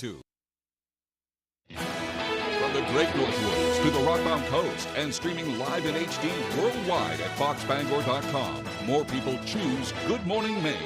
92. From the Great Northwoods to the Rockbound Coast and streaming live in HD worldwide at foxbangor.com. More people choose Good Morning Maine.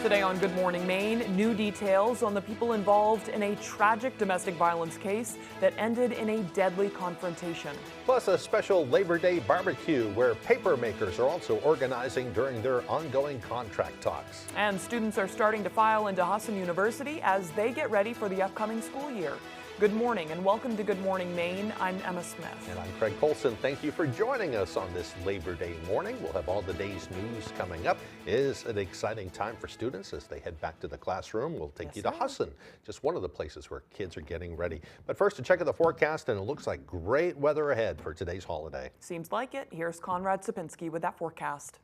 Today on Good Morning Maine, new details on the people involved in a tragic domestic violence case that ended in a deadly confrontation. Plus a special Labor Day barbecue where paper makers are also organizing during their ongoing contract talks. And students are starting to file into Husson University as they get ready for the upcoming school year. Good morning and welcome to Good Morning Maine. I'm Emma Smith. And I'm Craig Colson. Thank you for joining us on this Labor Day morning. We'll have all the day's news coming up. It is an exciting time for students as they head back to the classroom. We'll take you to Husson, just one of the places where kids are getting ready. But first, a check of the forecast, and it looks like great weather ahead for today's holiday. Seems like it. Here's Conrad Sapinski with that forecast.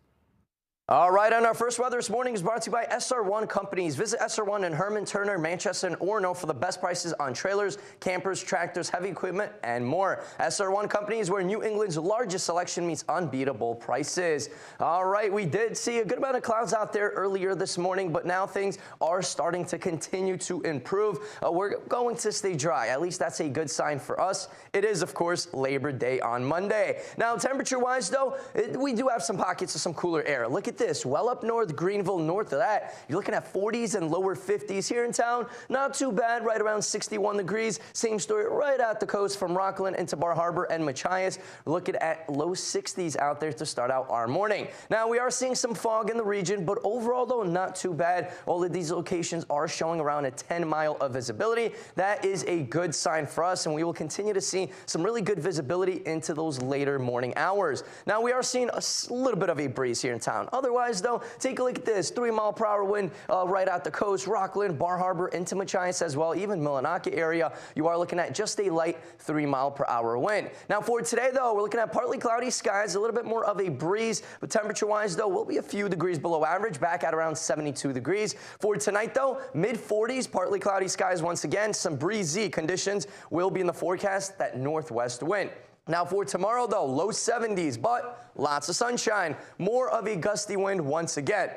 All right, and our first weather this morning is brought to you by SR1 Companies. Visit SR1 in Herman, Turner, Manchester, and Orono for the best prices on trailers, campers, tractors, heavy equipment, and more. SR1 Companies, where New England's largest selection meets unbeatable prices. All right, we did see a good amount of clouds out there earlier this morning, but now things are starting to continue to improve. We're going to stay dry. At least that's a good sign for us. It is, of course, Labor Day on Monday. Now, temperature-wise, though, we do have some pockets of some cooler air. Look at this, well up north, Greenville, north of that, you're looking at 40s and lower 50s here in town. Not too bad, right around 61 degrees. Same story right at the coast from Rockland into Bar Harbor and Machias. We're looking at low 60s out there to start out our morning. Now, we are seeing some fog in the region, but overall, though, not too bad. All of these locations are showing around a 10-mile of visibility. That is a good sign for us, and we will continue to see some really good visibility into those later morning hours. Now, we are seeing a little bit of a breeze here in town. Otherwise, though, take a look at this 3-mile-per-hour wind right at the coast, Rockland, Bar Harbor, into Machias as well, even Millinocket area. You are looking at just a light 3-mile-per-hour wind. Now, for today, though, we're looking at partly cloudy skies, a little bit more of a breeze, but temperature-wise, though, we'll be a few degrees below average, back at around 72 degrees. For tonight, though, mid-40s, partly cloudy skies once again. Some breezy conditions will be in the forecast, that northwest wind. Now for tomorrow, though, low 70s, but lots of sunshine. More of a gusty wind once again.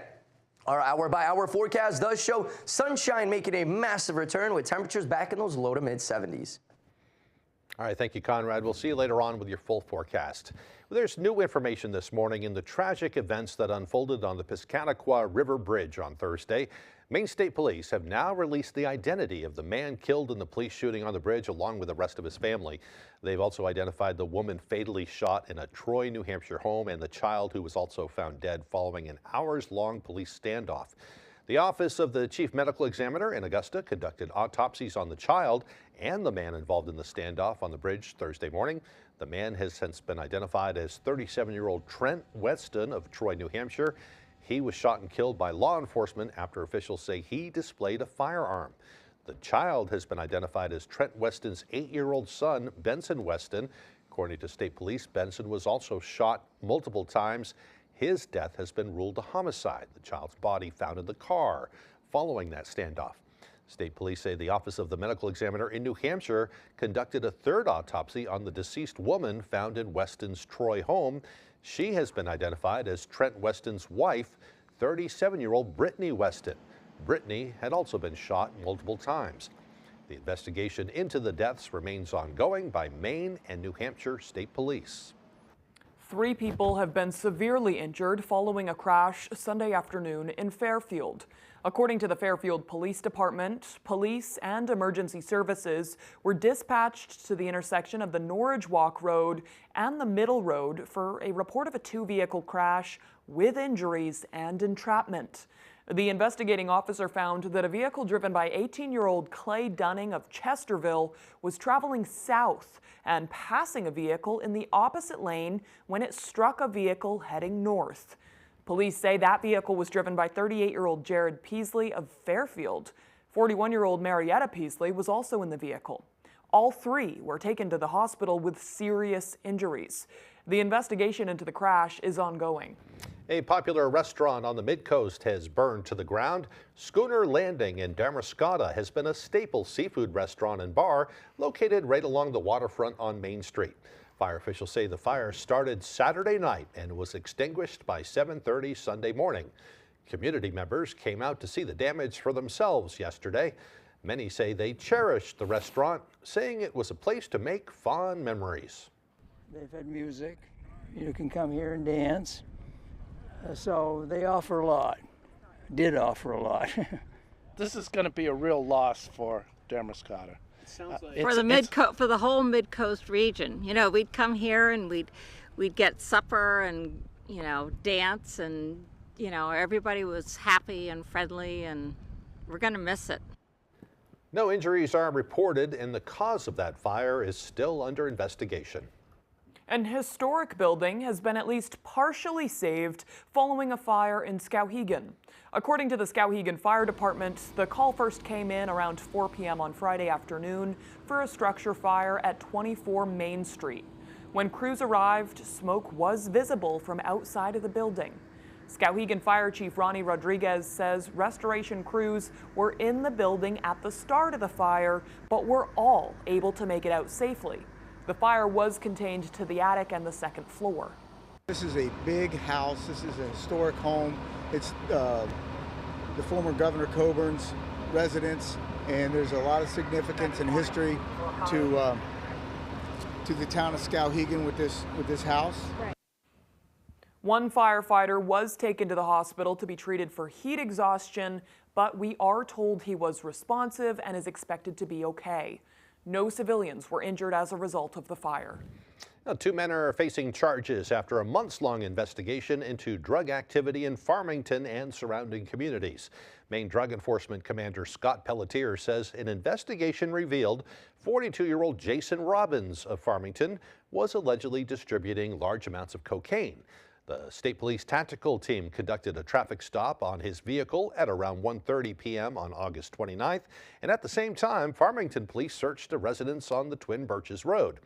Our hour-by-hour forecast does show sunshine making a massive return with temperatures back in those low to mid-70s. All right, thank you, Conrad. We'll see you later on with your full forecast. There's new information this morning in the tragic events that unfolded on the Piscataqua River Bridge on Thursday. Maine State Police have now released the identity of the man killed in the police shooting on the bridge, along with the rest of his family. They've also identified the woman fatally shot in a Troy, New Hampshire home and the child who was also found dead following an hours-long police standoff. The Office of the Chief Medical Examiner in Augusta conducted autopsies on the child and the man involved in the standoff on the bridge Thursday morning. The man has since been identified as 37-year-old Trent Weston of Troy, New Hampshire. He was shot and killed by law enforcement after officials say he displayed a firearm. The child has been identified as Trent Weston's 8-year-old son, Benson Weston. According to state police, Benson was also shot multiple times. His death has been ruled a homicide. The child's body found in the car following that standoff. State police say the Office of the Medical Examiner in New Hampshire conducted a third autopsy on the deceased woman found in Weston's Troy home. She has been identified as Trent Weston's wife, 37-year-old Brittany Weston. Brittany had also been shot multiple times. The investigation into the deaths remains ongoing by Maine and New Hampshire State Police. 3 people have been severely injured following a crash Sunday afternoon in Fairfield. According to the Fairfield Police Department, police and emergency services were dispatched to the intersection of the Norridge Walk Road and the Middle Road for a report of a 2-vehicle crash with injuries and entrapment. The investigating officer found that a vehicle driven by 18-year-old Clay Dunning of Chesterville was traveling south and passing a vehicle in the opposite lane when it struck a vehicle heading north. Police say that vehicle was driven by 38-year-old Jared Peasley of Fairfield. 41-year-old Marietta Peasley was also in the vehicle. All 3 were taken to the hospital with serious injuries. The investigation into the crash is ongoing. A popular restaurant on the Mid-Coast has burned to the ground. Schooner Landing in Damariscotta has been a staple seafood restaurant and bar located right along the waterfront on Main Street. Fire officials say the fire started Saturday night and was extinguished by 7:30 Sunday morning. Community members came out to see the damage for themselves yesterday. Many say they cherished the restaurant, saying it was a place to make fond memories. They've had music. You can come here and dance. So they offer a lot. Did offer a lot. This is going to be a real loss for Damariscotta. For the whole mid-coast region. You know, we'd come here and we'd get supper and, you know, dance, and, you know, everybody was happy and friendly, and we're going to miss it. No injuries are reported, and the cause of that fire is still under investigation. An historic building has been at least partially saved following a fire in Skowhegan. According to the Skowhegan Fire Department, the call first came in around 4 p.m. on Friday afternoon for a structure fire at 24 Main Street. When crews arrived, smoke was visible from outside of the building. Skowhegan Fire Chief Ronnie Rodriguez says restoration crews were in the building at the start of the fire, but were all able to make it out safely. The fire was contained to the attic and the second floor. This is a big house. This is a historic home. It's the former Governor Coburn's residence, and there's a lot of significance and history to the town of Skowhegan with this house. One firefighter was taken to the hospital to be treated for heat exhaustion, but we are told he was responsive and is expected to be okay. No civilians were injured as a result of the fire. Now, 2 men are facing charges after a months-long investigation into drug activity in Farmington and surrounding communities. Maine Drug Enforcement Commander Scott Pelletier says an investigation revealed 42-year-old Jason Robbins of Farmington was allegedly distributing large amounts of cocaine. The State Police Tactical Team conducted a traffic stop on his vehicle at around 1:30 p.m. on August 29th, and at the same time, Farmington police searched a residence on the Twin Birches Road.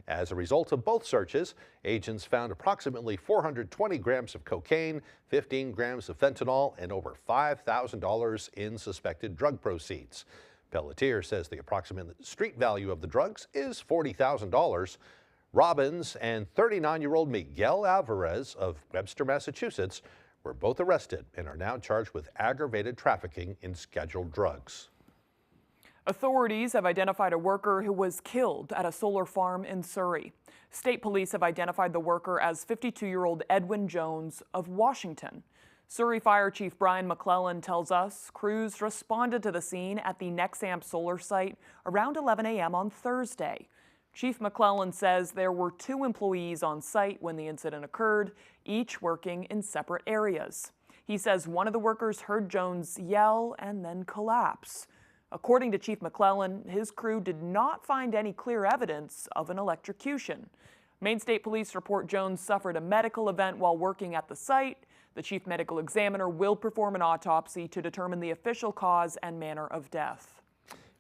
As a result of both searches, agents found approximately 420 grams of cocaine, 15 grams of fentanyl, and over $5,000 in suspected drug proceeds. Pelletier says the approximate street value of the drugs is $40,000. Robbins and 39-year-old Miguel Alvarez of Webster, Massachusetts, were both arrested and are now charged with aggravated trafficking in scheduled drugs. Authorities have identified a worker who was killed at a solar farm in Surrey. State police have identified the worker as 52-year-old Edwin Jones of Washington. Surrey Fire Chief Brian McClellan tells us crews responded to the scene at the Nexamp solar site around 11 a.m. on Thursday. Chief McClellan says there were 2 employees on site when the incident occurred, each working in separate areas. He says one of the workers heard Jones yell and then collapse. According to Chief McClellan, his crew did not find any clear evidence of an electrocution. Maine State Police report Jones suffered a medical event while working at the site. The chief medical examiner will perform an autopsy to determine the official cause and manner of death.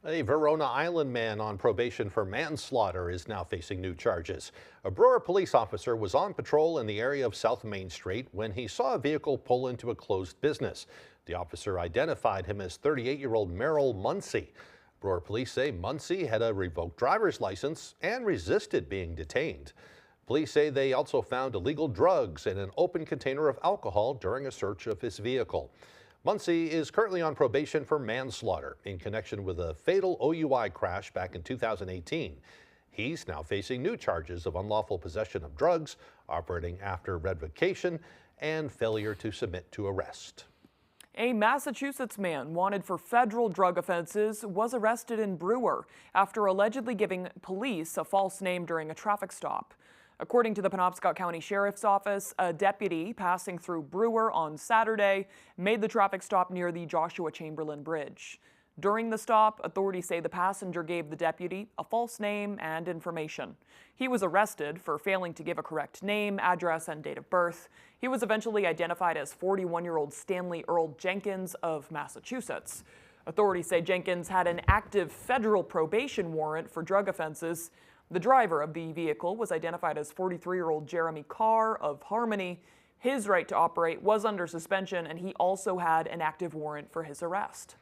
A Verona Island man on probation for manslaughter is now facing new charges. A Brewer police officer was on patrol in the area of South Main Street when he saw a vehicle pull into a closed business. The officer identified him as 38-year-old Merrill Muncie. Brewer police say Muncie had a revoked driver's license and resisted being detained. Police say they also found illegal drugs and an open container of alcohol during a search of his vehicle. Muncie is currently on probation for manslaughter in connection with a fatal OUI crash back in 2018. He's now facing new charges of unlawful possession of drugs, operating after revocation, and failure to submit to arrest. A Massachusetts man wanted for federal drug offenses was arrested in Brewer after allegedly giving police a false name during a traffic stop. According to the Penobscot County Sheriff's Office, a deputy passing through Brewer on Saturday made the traffic stop near the Joshua Chamberlain Bridge. During the stop, authorities say the passenger gave the deputy a false name and information. He was arrested for failing to give a correct name, address, and date of birth. He was eventually identified as 41-year-old Stanley Earl Jenkins of Massachusetts. Authorities say Jenkins had an active federal probation warrant for drug offenses. The driver of the vehicle was identified as 43-year-old Jeremy Carr of Harmony. His right to operate was under suspension, and he also had an active warrant for his arrest.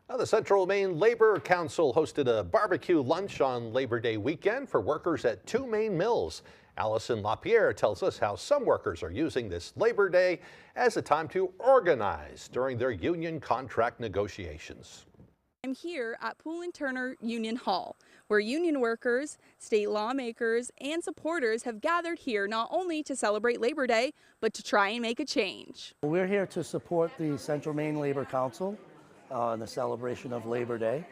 Now, the Central Maine Labor Council hosted a barbecue lunch on Labor Day weekend for workers at 2 Maine mills. Allison LaPierre tells us how some workers are using this Labor Day as a time to organize during their union contract negotiations. I'm here at Poole & Turner Union Hall, where union workers, state lawmakers, and supporters have gathered here not only to celebrate Labor Day, but to try and make a change. We're here to support the Central Maine Labor Council in the celebration of Labor Day,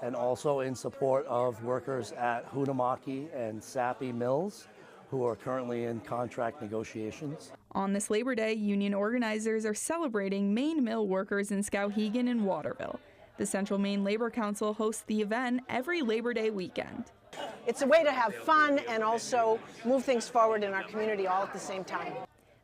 and also in support of workers at Hunamaki and Sappi Mills, who are currently in contract negotiations. On this Labor Day, union organizers are celebrating Maine mill workers in Skowhegan and Waterville. The Central Maine Labor Council hosts the event every Labor Day weekend. It's a way to have fun and also move things forward in our community all at the same time.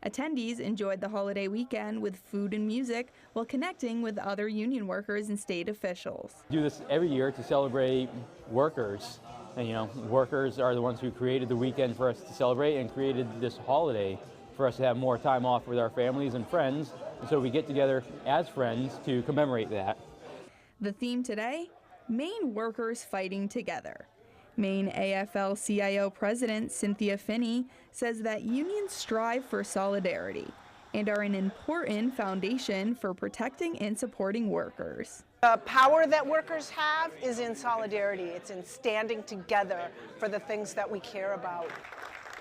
Attendees enjoyed the holiday weekend with food and music while connecting with other union workers and state officials. We do this every year to celebrate workers. And, workers are the ones who created the weekend for us to celebrate and created this holiday for us to have more time off with our families and friends. And so we get together as friends to commemorate that. The theme today, Maine workers fighting together. Maine AFL-CIO President Cynthia Finney says that unions strive for solidarity and are an important foundation for protecting and supporting workers. The power that workers have is in solidarity. It's in standing together for the things that we care about.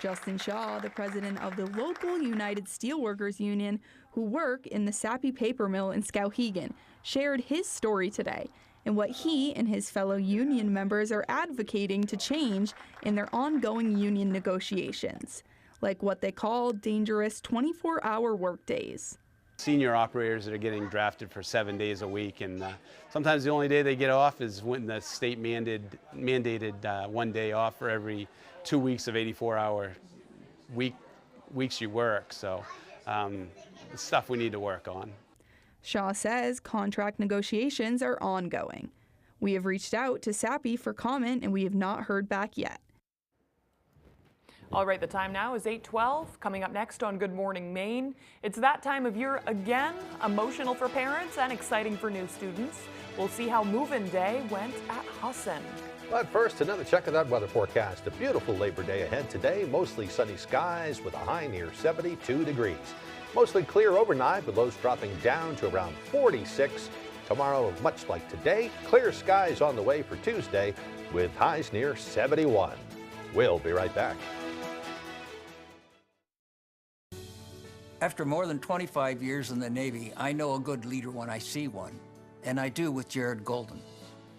Justin Shaw, the president of the local United Steelworkers Union, who work in the Sappi paper mill in Skowhegan, shared his story today and what he and his fellow union members are advocating to change in their ongoing union negotiations, like what they call dangerous 24-hour workdays. Senior operators that are getting drafted for 7 days a week, and sometimes the only day they get off is when the state mandated 1 day off for every 2 weeks of 84-hour weeks you work. So it's stuff we need to work on. Shaw says contract negotiations are ongoing. We have reached out to Sappi for comment and we have not heard back yet. All right, the time now is 8:12. Coming up next on Good Morning Maine, it's that time of year again, emotional for parents and exciting for new students. We'll see how move-in day went at Husson. But first, another check of that weather forecast. A beautiful Labor Day ahead today. Mostly sunny skies with a high near 72 degrees. Mostly clear overnight with lows dropping down to around 46. Tomorrow, much like today, clear skies on the way for Tuesday with highs near 71. We'll be right back. After more than 25 years in the Navy, I know a good leader when I see one, and I do with Jared Golden.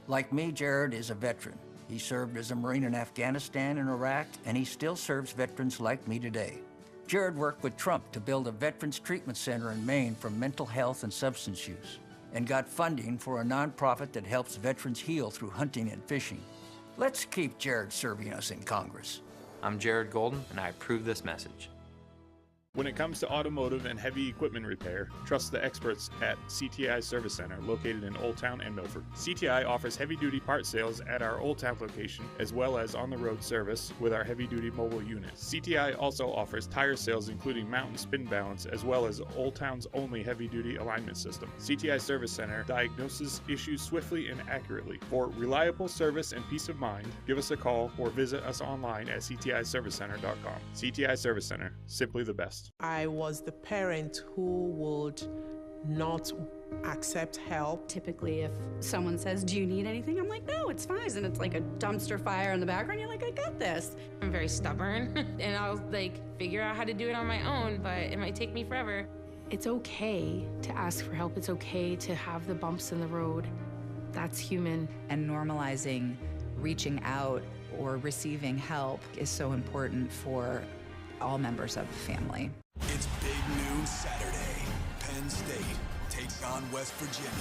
Like me, Jared is a veteran. He served as a Marine in Afghanistan and Iraq, and he still serves veterans like me today. Jared worked with Trump to build a veterans treatment center in Maine for mental health and substance use, and got funding for a nonprofit that helps veterans heal through hunting and fishing. Let's keep Jared serving us in Congress. I'm Jared Golden, and I approve this message. When it comes to automotive and heavy equipment repair, trust the experts at CTI Service Center, located in Old Town and Milford. CTI offers heavy-duty part sales at our Old Town location, as well as on-the-road service with our heavy-duty mobile units. CTI also offers tire sales, including mount and spin balance, as well as Old Town's only heavy-duty alignment system. CTI Service Center diagnoses issues swiftly and accurately. For reliable service and peace of mind, give us a call or visit us online at ctiservicecenter.com. CTI Service Center, simply the best. I was the parent who would not accept help. Typically, if someone says, "Do you need anything?" I'm like, "No, it's fine." And it's like a dumpster fire in the background. You're like, "I got this." I'm very stubborn and I'll figure out how to do it on my own, but it might take me forever. It's okay to ask for help. It's okay to have the bumps in the road. That's human. And normalizing reaching out or receiving help is so important for all members of the family. It's Big Noon Saturday. Penn State takes on West Virginia.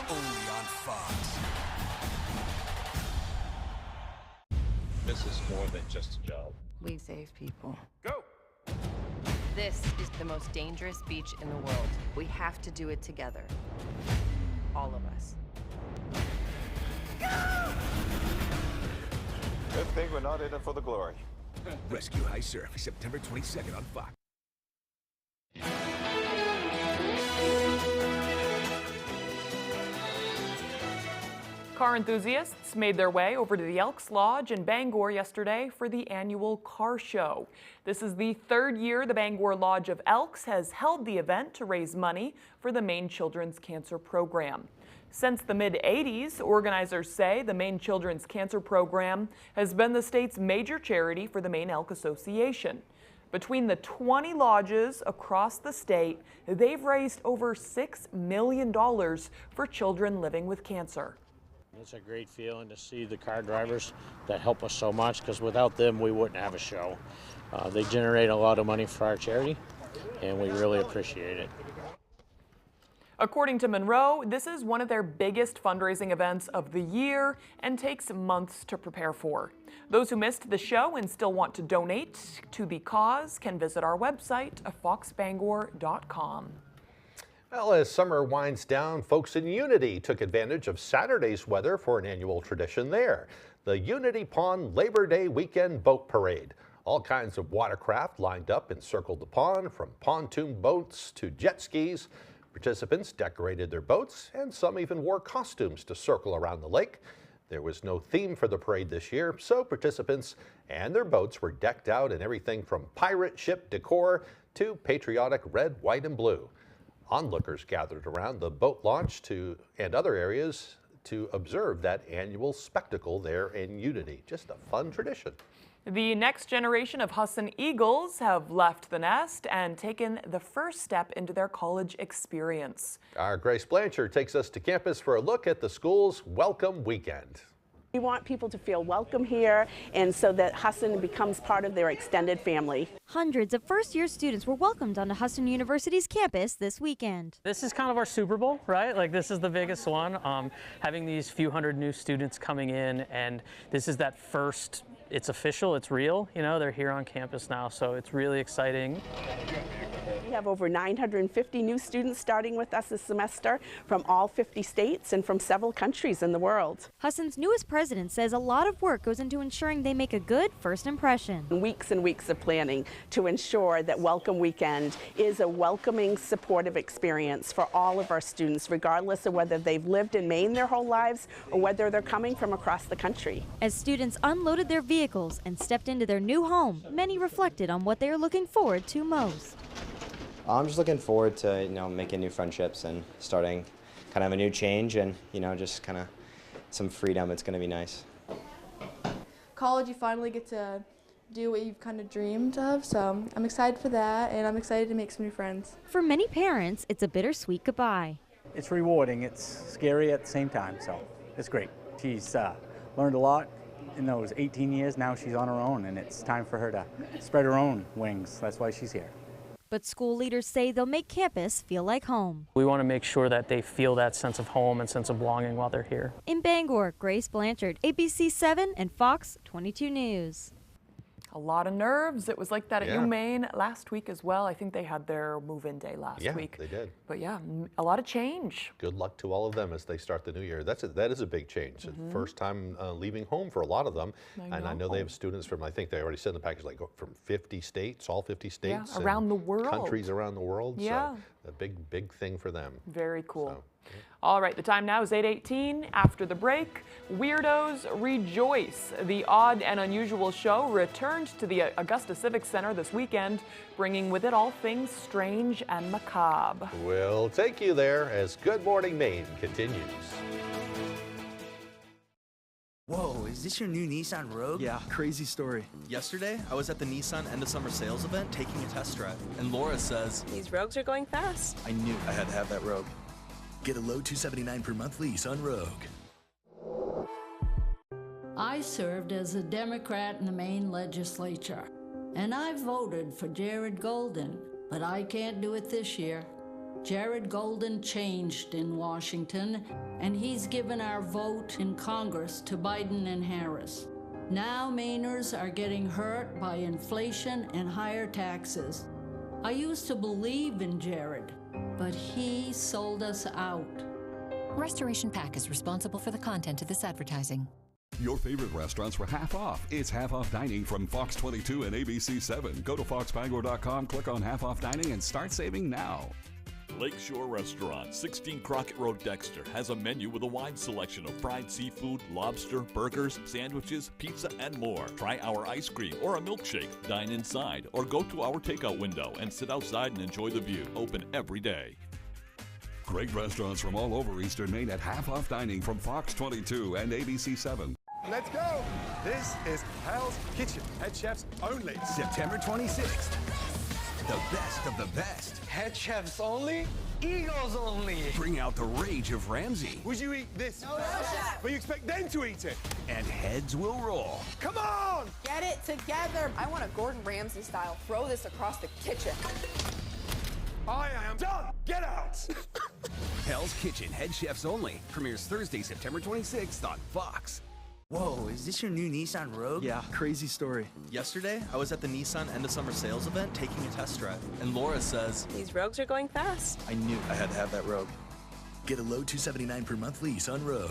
Only on Fox. This is more than just a job. We save people. Go! This is the most dangerous beach in the world. We have to do it together. All of us. Go! Good thing we're not in it for the glory. Rescue High Surf, September 22nd on Fox. Car enthusiasts made their way over to the Elks Lodge in Bangor yesterday for the annual car show. This is the third year the Bangor Lodge of Elks has held the event to raise money for the Maine Children's Cancer Program. Since the mid-'80s, organizers say the Maine Children's Cancer Program has been the state's major charity for the Maine Elk Association. Between the 20 lodges across the state, they've raised over $6 million for children living with cancer. It's a great feeling to see the car drivers that help us so much, because without them we wouldn't have a show. They generate a lot of money for our charity, and we really appreciate it. According to Monroe, this is one of their biggest fundraising events of the year and takes months to prepare for. Those who missed the show and still want to donate to the cause can visit our website, foxbangor.com. Well, as summer winds down, folks in Unity took advantage of Saturday's weather for an annual tradition there, the Unity Pond Labor Day Weekend Boat Parade. All kinds of watercraft lined up and circled the pond, from pontoon boats to jet skis. Participants decorated their boats, and some even wore costumes to circle around the lake. There was no theme for the parade this year, so participants and their boats were decked out in everything from pirate ship decor to patriotic red, white, and blue. Onlookers gathered around the boat launch and other areas to observe that annual spectacle there in Unity. Just a fun tradition. The next generation of Husson Eagles have left the nest and taken the first step into their college experience. Our Grace Blanchard takes us to campus for a look at the school's Welcome Weekend. We want people to feel welcome here, and so that Husson becomes part of their extended family. Hundreds of first-year students were welcomed onto Husson University's campus this weekend. This is kind of our Super Bowl, right? Like, this is the biggest one. Having these few hundred new students coming in, and this is that first, it's official, it's real, you know, they're here on campus now, so it's really exciting. We have over 950 new students starting with us this semester from all 50 states and from several countries in the world. Husson's newest president says a lot of work goes into ensuring they make a good first impression. Weeks and weeks of planning to ensure that Welcome Weekend is a welcoming, supportive experience for all of our students, regardless of whether they've lived in Maine their whole lives or whether they're coming from across the country. As students unloaded their vehicles and stepped into their new home, many reflected on what they are looking forward to most. I'm just looking forward to, making new friendships and starting kind of a new change and, just kind of some freedom. It's going to be nice. College, you finally get to do what you've kind of dreamed of, so I'm excited for that, and I'm excited to make some new friends. For many parents, it's a bittersweet goodbye. It's rewarding. It's scary at the same time, so it's great. She's learned a lot in those 18 years. Now she's on her own, and it's time for her to spread her own wings. That's why she's here. But school leaders say they'll make campus feel like home. We want to make sure that they feel that sense of home and sense of belonging while they're here. In Bangor, Grace Blanchard, ABC 7 and Fox 22 News. A lot of nerves. It was like that at UMaine last week as well. I think they had their move-in day last week. Yeah, they did. But yeah, a lot of change. Good luck to all of them as they start the new year. That is a big change. First time leaving home for a lot of them. I know they have students from, I think they already said in the package, like from 50 states, all 50 states. Yeah, around the world. Countries around the world. Yeah. So a big thing for them. Very cool. So, all right, the time now is 8:18. After the break, Weirdos Rejoice. The odd and unusual show returned to the Augusta Civic Center this weekend, bringing with it all things strange and macabre. We'll take you there as Good Morning Maine continues. Whoa, is this your new Nissan Rogue? Yeah, crazy story. Yesterday, I was at the Nissan end of summer sales event taking a test drive, and Laura says, "These Rogues are going fast." I knew I had to have that Rogue. Get a low $279 per month lease on Rogue. I served as a Democrat in the Maine legislature, and I voted for Jared Golden, but I can't do it this year. Jared Golden changed in Washington, and he's given our vote in Congress to Biden and Harris. Now Mainers are getting hurt by inflation and higher taxes. I used to believe in Jared, but he sold us out. Restoration Pack is responsible for the content of this advertising. Your favorite restaurants were half off. It's half off dining from Fox 22 and ABC 7. Go to foxbangor.com, click on half off dining, and start saving now. Lakeshore Restaurant, 16 Crockett Road, Dexter, has a menu with a wide selection of fried seafood, lobster, burgers, sandwiches, pizza, and more. Try our ice cream or a milkshake. Dine inside or go to our takeout window and sit outside and enjoy the view. Open every day. Great restaurants from all over Eastern Maine at half-off dining from Fox 22 and ABC 7. Let's go! This is Hell's Kitchen, head chefs only. September 26th. The best of the best. Head chefs only? Eagles only. Bring out the rage of Ramsay. Would you eat this? No, chef. But you expect them to eat it? And heads will roll. Come on! Get it together. I want a Gordon Ramsay style. Throw this across the kitchen. I am done. Get out! Hell's Kitchen, head chefs only. Premieres Thursday, September 26th on Fox. Whoa, is this your new Nissan Rogue? Yeah, crazy story. Yesterday, I was at the Nissan end of summer sales event taking a test drive, and Laura says, "These Rogues are going fast." I knew I had to have that Rogue. Get a low $279 per month lease on Rogue.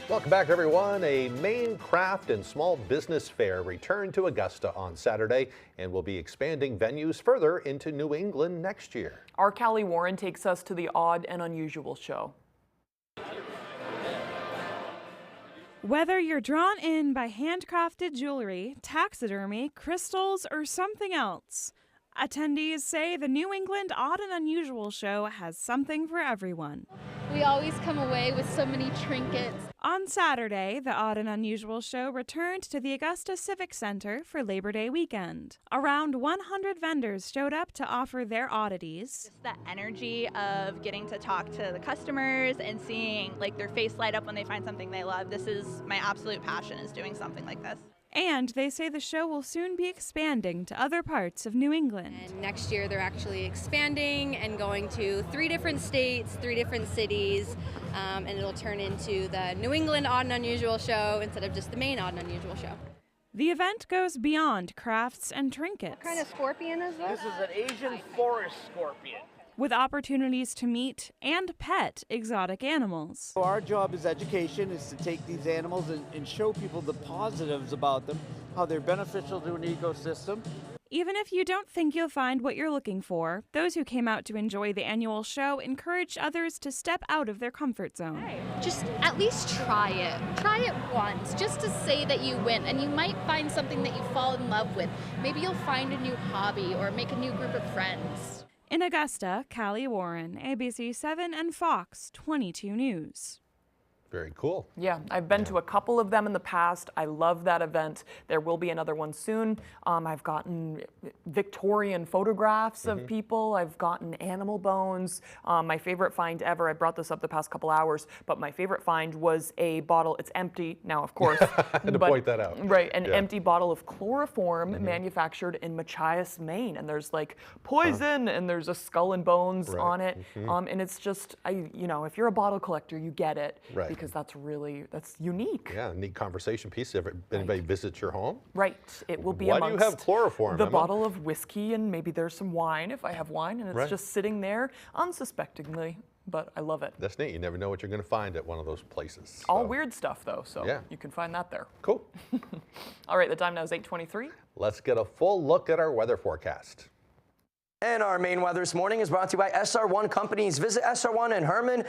Welcome back, everyone. A Maine Craft and Small Business Fair returned to Augusta on Saturday and will be expanding venues further into New England next year. Our Callie Warren takes us to the Odd and Unusual show. Whether you're drawn in by handcrafted jewelry, taxidermy, crystals, or something else, attendees say the New England Odd and Unusual show has something for everyone. We always come away with so many trinkets. On Saturday, the Odd and Unusual show returned to the Augusta Civic Center for Labor Day weekend. Around 100 vendors showed up to offer their oddities. Just the energy of getting to talk to the customers and seeing like their face light up when they find something they love. This is my absolute passion, is doing something like this. And they say the show will soon be expanding to other parts of New England. And next year they're actually expanding and going to 3 different states, 3 different cities, and it'll turn into the New England Odd and Unusual show instead of just the Maine Odd and Unusual show. The event goes beyond crafts and trinkets. What kind of scorpion is this? This is an Asian forest scorpion. With opportunities to meet and pet exotic animals. Our job as education is to take these animals and show people the positives about them, how they're beneficial to an ecosystem. Even if you don't think you'll find what you're looking for, those who came out to enjoy the annual show encouraged others to step out of their comfort zone. Just at least try it. Try it once, just to say that you went, and you might find something that you fall in love with. Maybe you'll find a new hobby or make a new group of friends. In Augusta, Callie Warren, ABC 7 and Fox 22 News. Very cool. Yeah, I've been to a couple of them in the past. I love that event. There will be another one soon. I've gotten Victorian photographs of people. I've gotten animal bones. My favorite find ever, I brought this up the past couple hours, but my favorite find was a bottle. It's empty now, of course. I had to point that out. Right, an empty bottle of chloroform manufactured in Machias, Maine. And there's like poison and there's a skull and bones on it. And it's just, you know, if you're a bottle collector, you get it. Right. Because that's unique. Yeah, neat conversation piece. If anybody visits your home. Right. It will be Why amongst do you have chloroform, the Emma? bottle of whiskey, and maybe there's some wine if I have wine, and it's just sitting there unsuspectingly. But I love it. That's neat. You never know what you're going to find at one of those places. All weird stuff, though, so you can find that there. Cool. All right, the time now is 8:23. Let's get a full look at our weather forecast. And our Maine weather this morning is brought to you by SR1 Companies. Visit SR1 in Herman,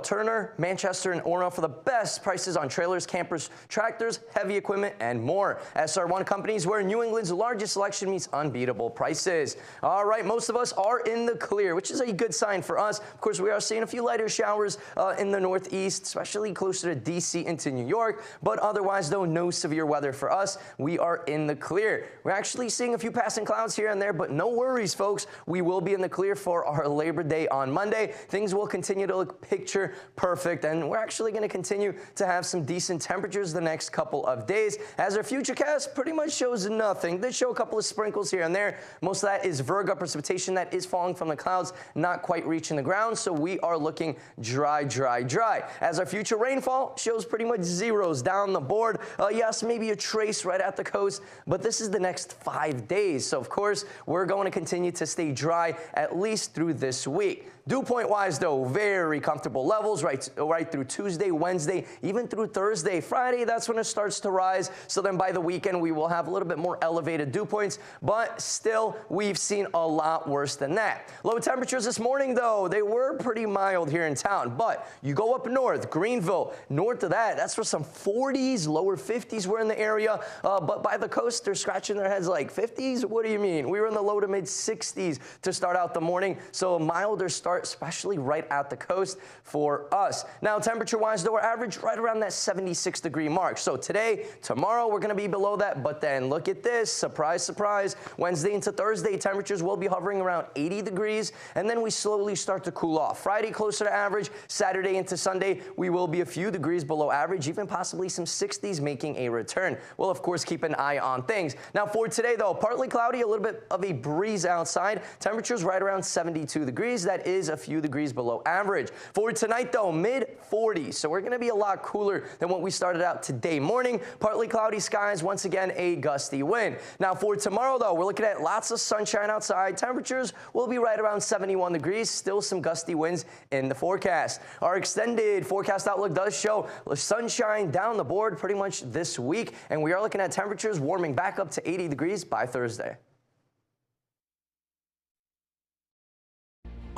Turner, Manchester, and Orono for the best prices on trailers, campers, tractors, heavy equipment, and more. SR1 Companies, where New England's largest selection meets unbeatable prices. All right, most of us are in the clear, which is a good sign for us. Of course, we are seeing a few lighter showers in the northeast, especially closer to D.C. into New York. But otherwise, though, no severe weather for us. We are in the clear. We're actually seeing a few passing clouds here and there, but no worries, folks. We will be in the clear for our Labor Day on Monday. Things will continue to look picture perfect, and we're actually going to continue to have some decent temperatures the next couple of days, as our futurecast pretty much shows nothing. They show a couple of sprinkles here and there. Most of that is Virgo precipitation that is falling from the clouds, not quite reaching the ground, so we are looking dry, dry, dry. As our future rainfall shows pretty much zeros down the board. Yes, maybe a trace right at the coast, but this is the next 5 days, so of course we're going to continue continue to stay dry at least through this week. Dew point wise though, very comfortable levels right through Tuesday, Wednesday, even through Thursday. Friday, that's when it starts to rise. So then by the weekend, we will have a little bit more elevated dew points, but still we've seen a lot worse than that. Low temperatures this morning though, they were pretty mild here in town, but you go up north, Greenville, north of that, that's where some 40s, lower 50s were in the area, but by the coast, they're scratching their heads like 50s? What do you mean? We were in the low to mid 60s to start out the morning, so a milder start, especially right at the coast for us. Now, temperature-wise, though, we're average right around that 76-degree mark. So today, tomorrow, we're going to be below that, but then look at this, surprise, surprise, Wednesday into Thursday, temperatures will be hovering around 80 degrees, and then we slowly start to cool off. Friday, closer to average. Saturday into Sunday, we will be a few degrees below average, even possibly some 60s making a return. We'll, of course, keep an eye on things. Now, for today, though, partly cloudy, a little bit of a breeze outside. Temperatures right around 72 degrees. That is a few degrees below average. For tonight, though, mid-40s. So we're going to be a lot cooler than what we started out today morning. Partly cloudy skies, once again, a gusty wind. Now, for tomorrow, though, we're looking at lots of sunshine outside. Temperatures will be right around 71 degrees. Still some gusty winds in the forecast. Our extended forecast outlook does show sunshine down the board pretty much this week, and we are looking at temperatures warming back up to 80 degrees by Thursday.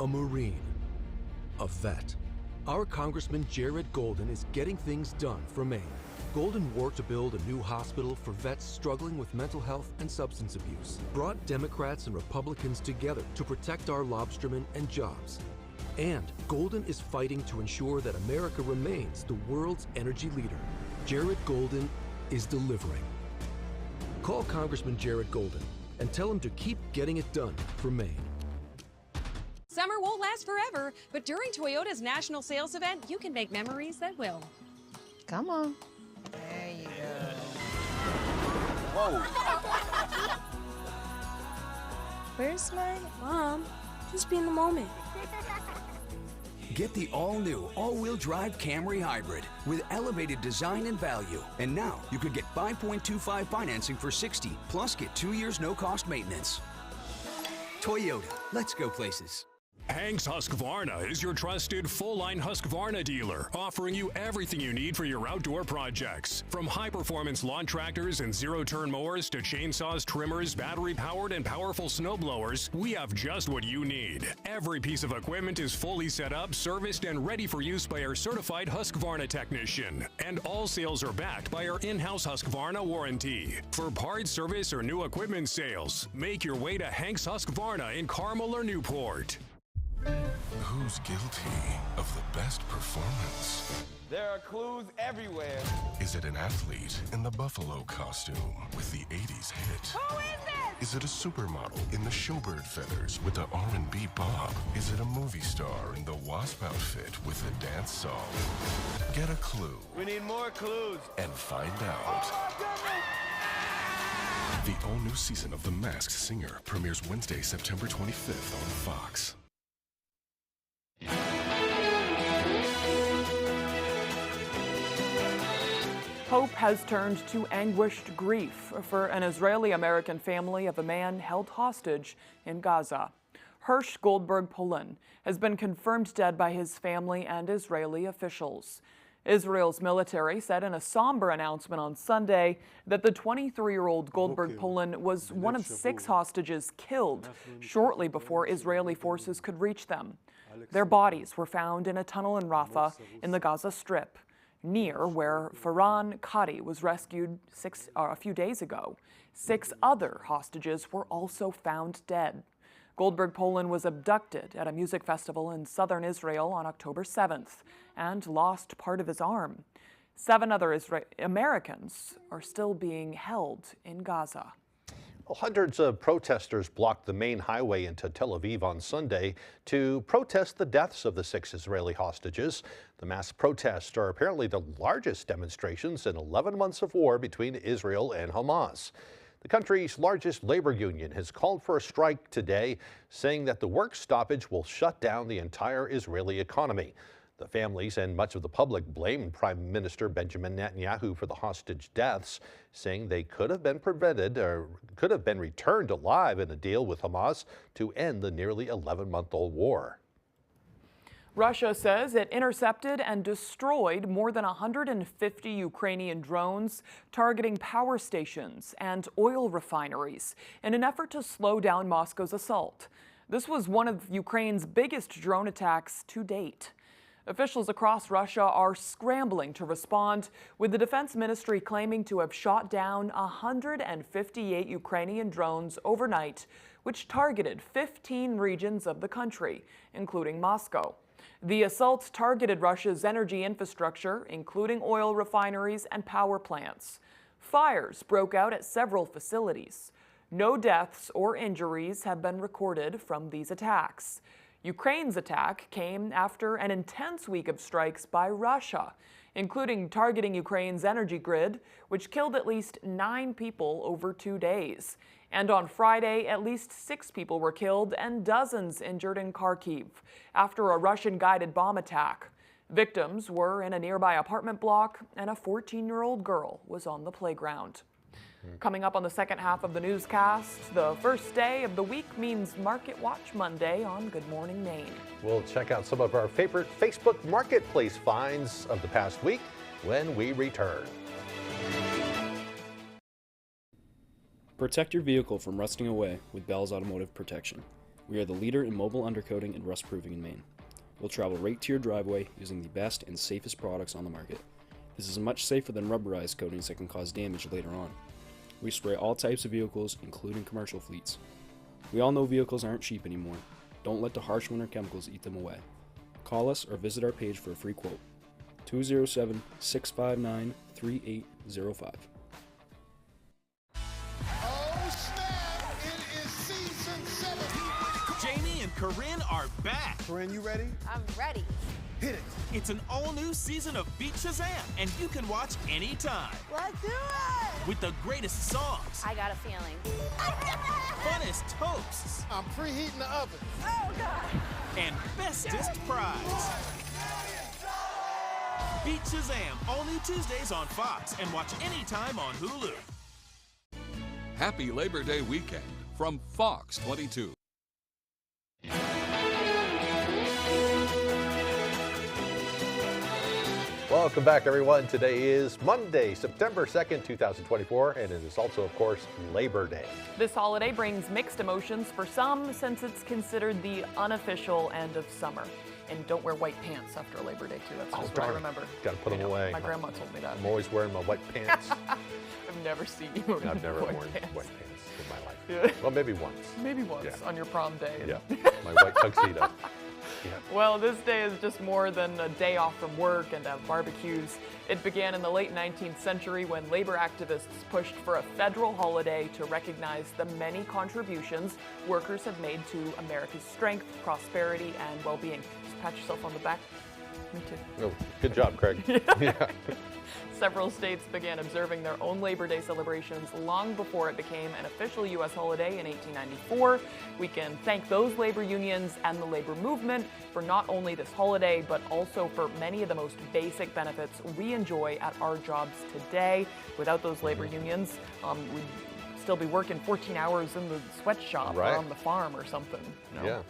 A Marine, a vet. Our Congressman Jared Golden is getting things done for Maine. Golden worked to build a new hospital for vets struggling with mental health and substance abuse, brought Democrats and Republicans together to protect our lobstermen and jobs. And Golden is fighting to ensure that America remains the world's energy leader. Jared Golden is delivering. Call Congressman Jared Golden and tell him to keep getting it done for Maine. Summer won't last forever, but during Toyota's national sales event, you can make memories that will. Come on. There you go. Whoa. Where's my mom? Just be in the moment. Get the all-new, all-wheel-drive Camry Hybrid with elevated design and value. And now you could get 5.25 financing for $60, plus get 2 years no-cost maintenance. Toyota, let's go places. Hank's Husqvarna is your trusted full-line Husqvarna dealer, offering you everything you need for your outdoor projects. From high-performance lawn tractors and zero-turn mowers to chainsaws, trimmers, battery-powered and powerful snowblowers, we have just what you need. Every piece of equipment is fully set up, serviced, and ready for use by our certified Husqvarna technician. And all sales are backed by our in-house Husqvarna warranty. For parts, service, or new equipment sales, make your way to Hank's Husqvarna in Carmel or Newport. Who's guilty of the best performance? There are clues everywhere. Is it an athlete in the buffalo costume with the 80s hit? Who is this? Is it a supermodel in the showbird feathers with the R&B bob? Is it a movie star in the wasp outfit with the dance song? Get a clue. We need more clues. And find out. The all-new season of The Masked Singer premieres Wednesday, September 25th on Fox. Hope has turned to anguished grief for an Israeli-American family of a man held hostage in Gaza. Hirsch Goldberg-Polin has been confirmed dead by his family and Israeli officials. Israel's military said in a somber announcement on Sunday that the 23-year-old Goldberg-Polin was one of 6 hostages killed shortly before Israeli forces could reach them. Their bodies were found in a tunnel in Rafah in the Gaza Strip, near where Farhan Kadi was rescued a few days ago. 6 other hostages were also found dead. Goldberg-Polin was abducted at a music festival in southern Israel on October 7th and lost part of his arm. 7 other Americans are still being held in Gaza. Well, hundreds of protesters blocked the main highway into Tel Aviv on Sunday to protest the deaths of the 6 Israeli hostages. The mass protests are apparently the largest demonstrations in 11 months of war between Israel and Hamas. The country's largest labor union has called for a strike today, saying that the work stoppage will shut down the entire Israeli economy. The families and much of the public blamed Prime Minister Benjamin Netanyahu for the hostage deaths, saying they could have been prevented or could have been returned alive in a deal with Hamas to end the nearly 11-month-old war. Russia says it intercepted and destroyed more than 150 Ukrainian drones targeting power stations and oil refineries in an effort to slow down Moscow's assault. This was one of Ukraine's biggest drone attacks to date. Officials across Russia are scrambling to respond, with the defense ministry claiming to have shot down 158 Ukrainian drones overnight, which targeted 15 regions of the country, including Moscow. The assault targeted Russia's energy infrastructure, including oil refineries and power plants. Fires broke out at several facilities. No deaths or injuries have been recorded from these attacks. Ukraine's attack came after an intense week of strikes by Russia, including targeting Ukraine's energy grid, which killed at least 9 people over 2 days. And on Friday, at least 6 people were killed and dozens injured in Kharkiv after a Russian-guided bomb attack. Victims were in a nearby apartment block, and a 14-year-old girl was on the playground. Coming up on the second half of the newscast, the first day of the week means Market Watch Monday on Good Morning Maine. We'll check out some of our favorite Facebook Marketplace finds of the past week when we return. Protect your vehicle from rusting away with Bell's Automotive Protection. We are the leader in mobile undercoating and rust proofing in Maine. We'll travel right to your driveway using the best and safest products on the market. This is much safer than rubberized coatings that can cause damage later on. We spray all types of vehicles, including commercial fleets. We all know vehicles aren't cheap anymore. Don't let the harsh winter chemicals eat them away. Call us or visit our page for a free quote. 207-659-3805. Jamie and Corinne are back. Corinne, you ready? I'm ready. Hit it. It's an all-new season of Beat Shazam, and you can watch anytime. Let's do it! With the greatest songs. I got a feeling. Funnest toasts. I'm preheating the oven. Oh, God. And bestest prize. Beat Shazam, all new Tuesdays on Fox, and watch anytime on Hulu. Happy Labor Day weekend from Fox 22. Welcome back, everyone. Today is Monday, September 2nd, 2024, and it is also, of course, Labor Day. This holiday brings mixed emotions for some, since it's considered the unofficial end of summer. And don't wear white pants after Labor Day, too. That's just what I remember. Got to put them away. My grandma told me that. I'm always wearing my white pants. I've never seen you wear I've never white worn pants. white pants in my life. Yeah. Well, maybe once. Maybe once on your prom day. Yeah, my white tuxedo. Yeah. Well, this day is just more than a day off from work and barbecues. It began in the late 19th century when labor activists pushed for a federal holiday to recognize the many contributions workers have made to America's strength, prosperity, and well-being. Just pat yourself on the back. Me too. Oh, good job, Craig. Yeah. Several states began observing their own Labor Day celebrations long before it became an official U.S. holiday in 1894. We can thank those labor unions and the labor movement for not only this holiday, but also for many of the most basic benefits we enjoy at our jobs today. Without those labor unions, we'd still be working 14 hours in the sweatshop or on the farm or something. You know? Yeah.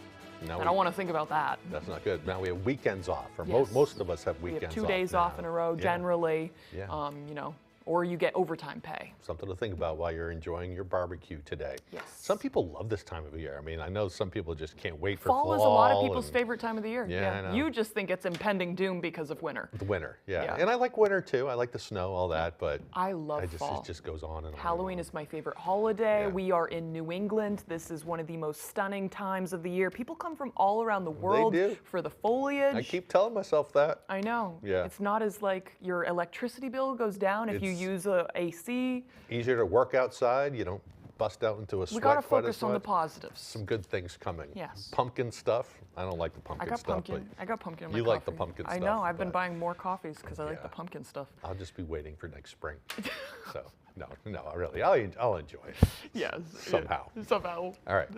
I don't want to think about that. That's not good. Now we have weekends off, or Yes. most of us have We weekends have 2 off days now. off in a row, generally. Yeah. You know, or you get overtime pay. Something to think about while you're enjoying your barbecue today. Yes. Some people love this time of year. I mean, I know some people just can't wait for Fall is a lot of people's favorite time of the year. Yeah, I know. You just think it's impending doom because of winter. The winter, yeah. Yeah. And I like winter too. I like the snow, all that, but I love fall. It just goes on and on. Halloween is my favorite holiday. We are in New England. This is one of the most stunning times of the year. People come from all around the world do. for the foliage. I keep telling myself that. I know. Yeah. It's not as like your electricity bill goes down if you It's use a AC. Easier to work outside. You don't bust out into a sweat. We gotta quite focus as on the much. positives. Some good things coming. Yes. Pumpkin stuff. I don't like the pumpkin I got stuff. pumpkin. But I got pumpkin in my you coffee. like the pumpkin I stuff. know. I've been but buying more coffees because I like the pumpkin stuff. I'll just be waiting for next spring. So no, really, I'll enjoy it. Yes. Somehow. Somehow. All right.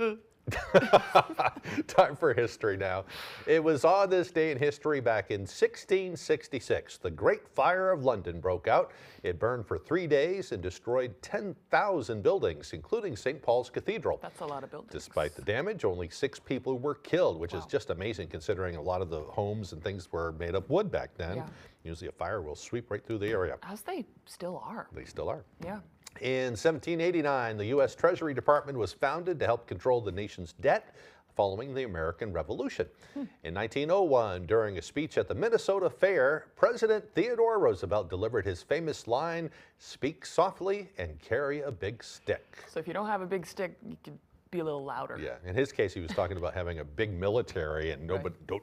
Time for history now. It was on this day in history back in 1666. The Great Fire of London broke out. It burned for 3 days and destroyed 10,000 buildings, including St. Paul's Cathedral. That's a lot of buildings. Despite the damage, only 6 people were killed, which is just amazing considering a lot of the homes and things were made of wood back then. Yeah. Usually a fire will sweep right through the area. As they still are. They still are. Yeah. In 1789, the U.S. Treasury Department was founded to help control the nation's debt following the American Revolution. In 1901, during a speech at the Minnesota Fair, President Theodore Roosevelt delivered his famous line, "Speak softly and carry a big stick." So if you don't have a big stick, you could be a little louder. Yeah, in his case, he was talking about having a big military and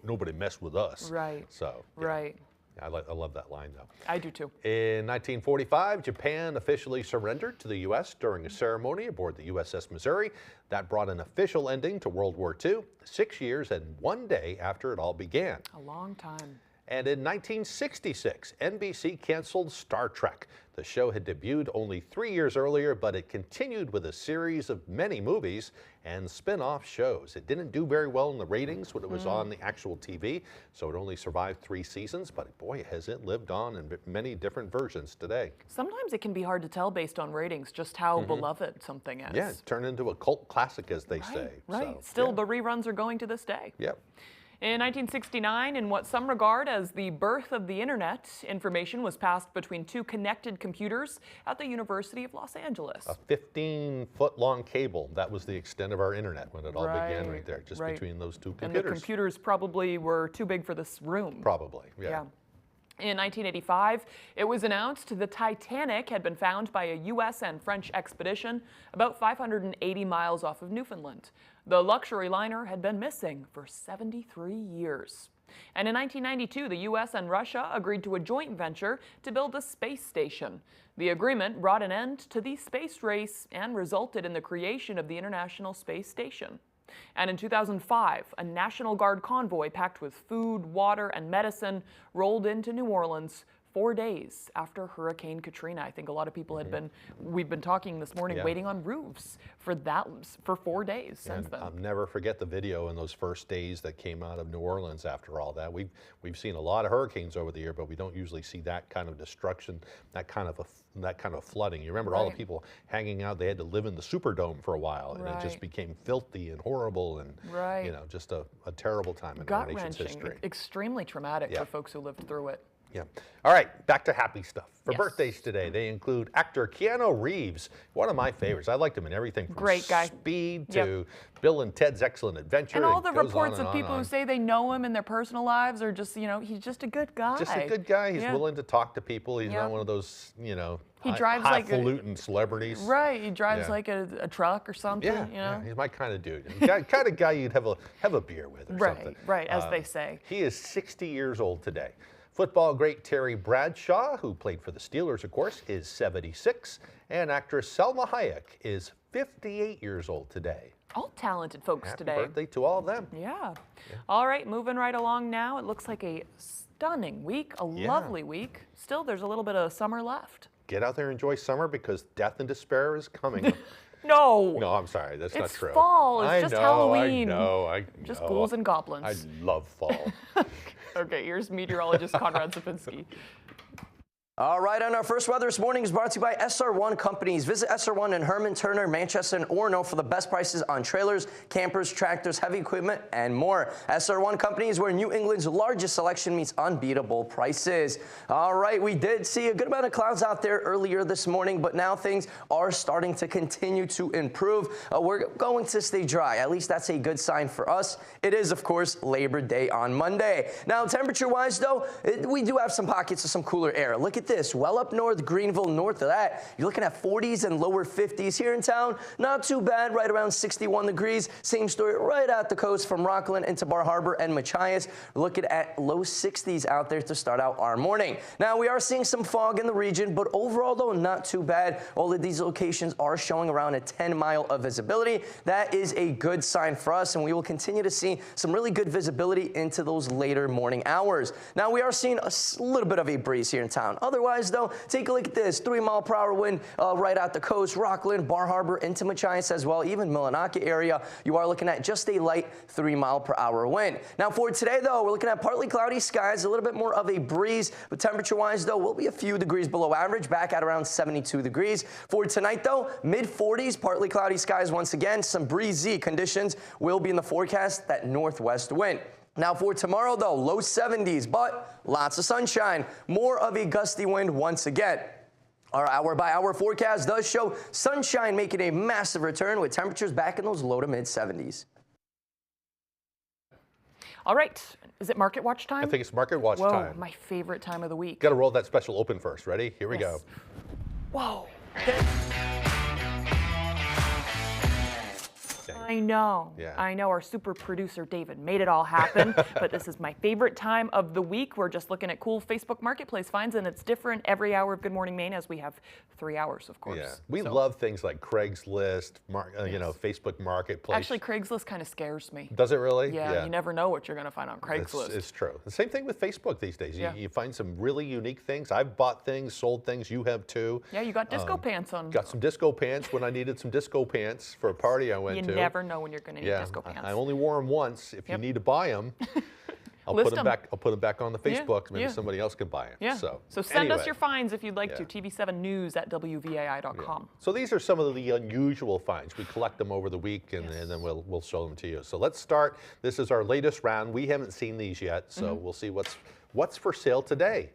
nobody mess with us. Right. So, yeah. Right. I love that line, though. I do, too. In 1945, Japan officially surrendered to the U.S. during a ceremony aboard the USS Missouri. That brought an official ending to World War II, 6 years and 1 day after it all began. A long time. And in 1966, NBC canceled Star Trek. The show had debuted only 3 years earlier, but it continued with a series of many movies and spin-off shows. It didn't do very well in the ratings when it was on the actual TV, so it only survived 3 seasons, but boy, has it lived on in many different versions today. Sometimes it can be hard to tell based on ratings just how beloved something is. Yeah, it turned into a cult classic, as they say. Right. So, Still, the reruns are going to this day. Yep. In 1969, in what some regard as the birth of the internet, information was passed between 2 connected computers at the University of Los Angeles. A 15-foot-long cable. That was the extent of our internet when it all began right there, just between those 2 computers. And the computers probably were too big for this room. Probably, yeah. In 1985, it was announced the Titanic had been found by a U.S. and French expedition about 580 miles off of Newfoundland. The luxury liner had been missing for 73 years. And in 1992, the U.S. and Russia agreed to a joint venture to build a space station. The agreement brought an end to the space race and resulted in the creation of the International Space Station. And in 2005, a National Guard convoy packed with food, water, and medicine rolled into New Orleans 4 days after Hurricane Katrina. I think a lot of people had we've been talking this morning, waiting on roofs for 4 days since then. I'll never forget the video in those first days that came out of New Orleans after all that. We've seen a lot of hurricanes over the year, but we don't usually see that kind of destruction, that kind of flooding. You remember all the people hanging out, they had to live in the Superdome for a while, and it just became filthy and horrible and you know, just a terrible time in our nation's history. Extremely traumatic for folks who lived through it. Yeah. All right, back to happy stuff. For birthdays today, they include actor Keanu Reeves, one of my favorites. I liked him in everything from Speed to Bill and Ted's Excellent Adventure. And all the reports of people who say they know him in their personal lives are just, you know, he's just a good guy. Just a good guy. He's willing to talk to people. He's not one of those, you know, he drives like highfalutin celebrities. Right. He drives like a truck or something. Yeah, you know? He's my kind of dude. Kind of guy you'd have a beer with or something. Right, as they say. He is 60 years old today. Football great Terry Bradshaw, who played for the Steelers, of course, is 76. And actress Selma Hayek is 58 years old today. All talented folks today. Happy birthday to all of them. Yeah. All right, moving right along now. It looks like a stunning week, a lovely week. Still, there's a little bit of summer left. Get out there and enjoy summer because death and despair is coming. No, I'm sorry. That's not true. It's fall. It's just Halloween. I know. Just ghouls and goblins. I love fall. Okay, here's meteorologist Conrad Sapinski. All right, and our first weather this morning is brought to you by SR1 Companies. Visit SR1 in Herman, Turner, Manchester, and Orono for the best prices on trailers, campers, tractors, heavy equipment, and more. SR1 Companies, where New England's largest selection meets unbeatable prices. All right, we did see a good amount of clouds out there earlier this morning, but now things are starting to continue to improve. We're going to stay dry. At least that's a good sign for us. It is, of course, Labor Day on Monday. Now, temperature-wise, though, we do have some pockets of some cooler air. Look at this, well up north, Greenville, north of that, you're looking at 40s and lower 50s here in town. Not too bad, right around 61 degrees. Same story right at the coast from Rockland into Bar Harbor and Machias. We're looking at low 60s out there to start out our morning. Now, we are seeing some fog in the region, but overall, though, not too bad. All of these locations are showing around a 10-mile of visibility. That is a good sign for us, and we will continue to see some really good visibility into those later morning hours. Now, we are seeing a little bit of a breeze here in town. Other Weather-wise, though, take a look at this. 3-mile-per-hour wind right out the coast, Rockland, Bar Harbor, into Machias as well, even Millinocket area. You are looking at just a light 3-mile-per-hour wind. Now for today, though, we're looking at partly cloudy skies, a little bit more of a breeze, but temperature-wise, though, we'll be a few degrees below average, back at around 72 degrees. For tonight, though, mid-40s, partly cloudy skies once again. Some breezy conditions will be in the forecast, that northwest wind. Now for tomorrow, though, low 70s, but lots of sunshine. More of a gusty wind once again. Our hour-by-hour forecast does show sunshine making a massive return with temperatures back in those low to mid-70s. All right. Is it Market Watch time? I think it's Market Watch Whoa, time. My favorite time of the week. Got to roll that special open first. Ready? Here we go. Whoa. I know. Yeah. I know our super producer David made it all happen, but this is my favorite time of the week. We're just looking at cool Facebook Marketplace finds, and it's different every hour of Good Morning Maine, as we have 3 hours, of course. Yeah. We love things like Craigslist, you know, Facebook Marketplace. Actually, Craigslist kind of scares me. Does it really? Yeah, you never know what you're going to find on Craigslist. It's true. The same thing with Facebook these days. Yeah. You find some really unique things. I've bought things, sold things. You have too. Yeah, you got disco pants on. Got some disco pants when I needed some disco pants for a party I went to. You never know when you're going to need disco pants. I only wore them once. If you need to buy them, I'll List put them back. I'll put them back on the Facebook. Maybe somebody else can buy them. Yeah. So send us your finds if you'd like to. TV7news@WVAI.com. So these are some of the unusual finds. We collect them over the week, and then we'll show them to you. So let's start. This is our latest round. We haven't seen these yet, so we'll see what's for sale today.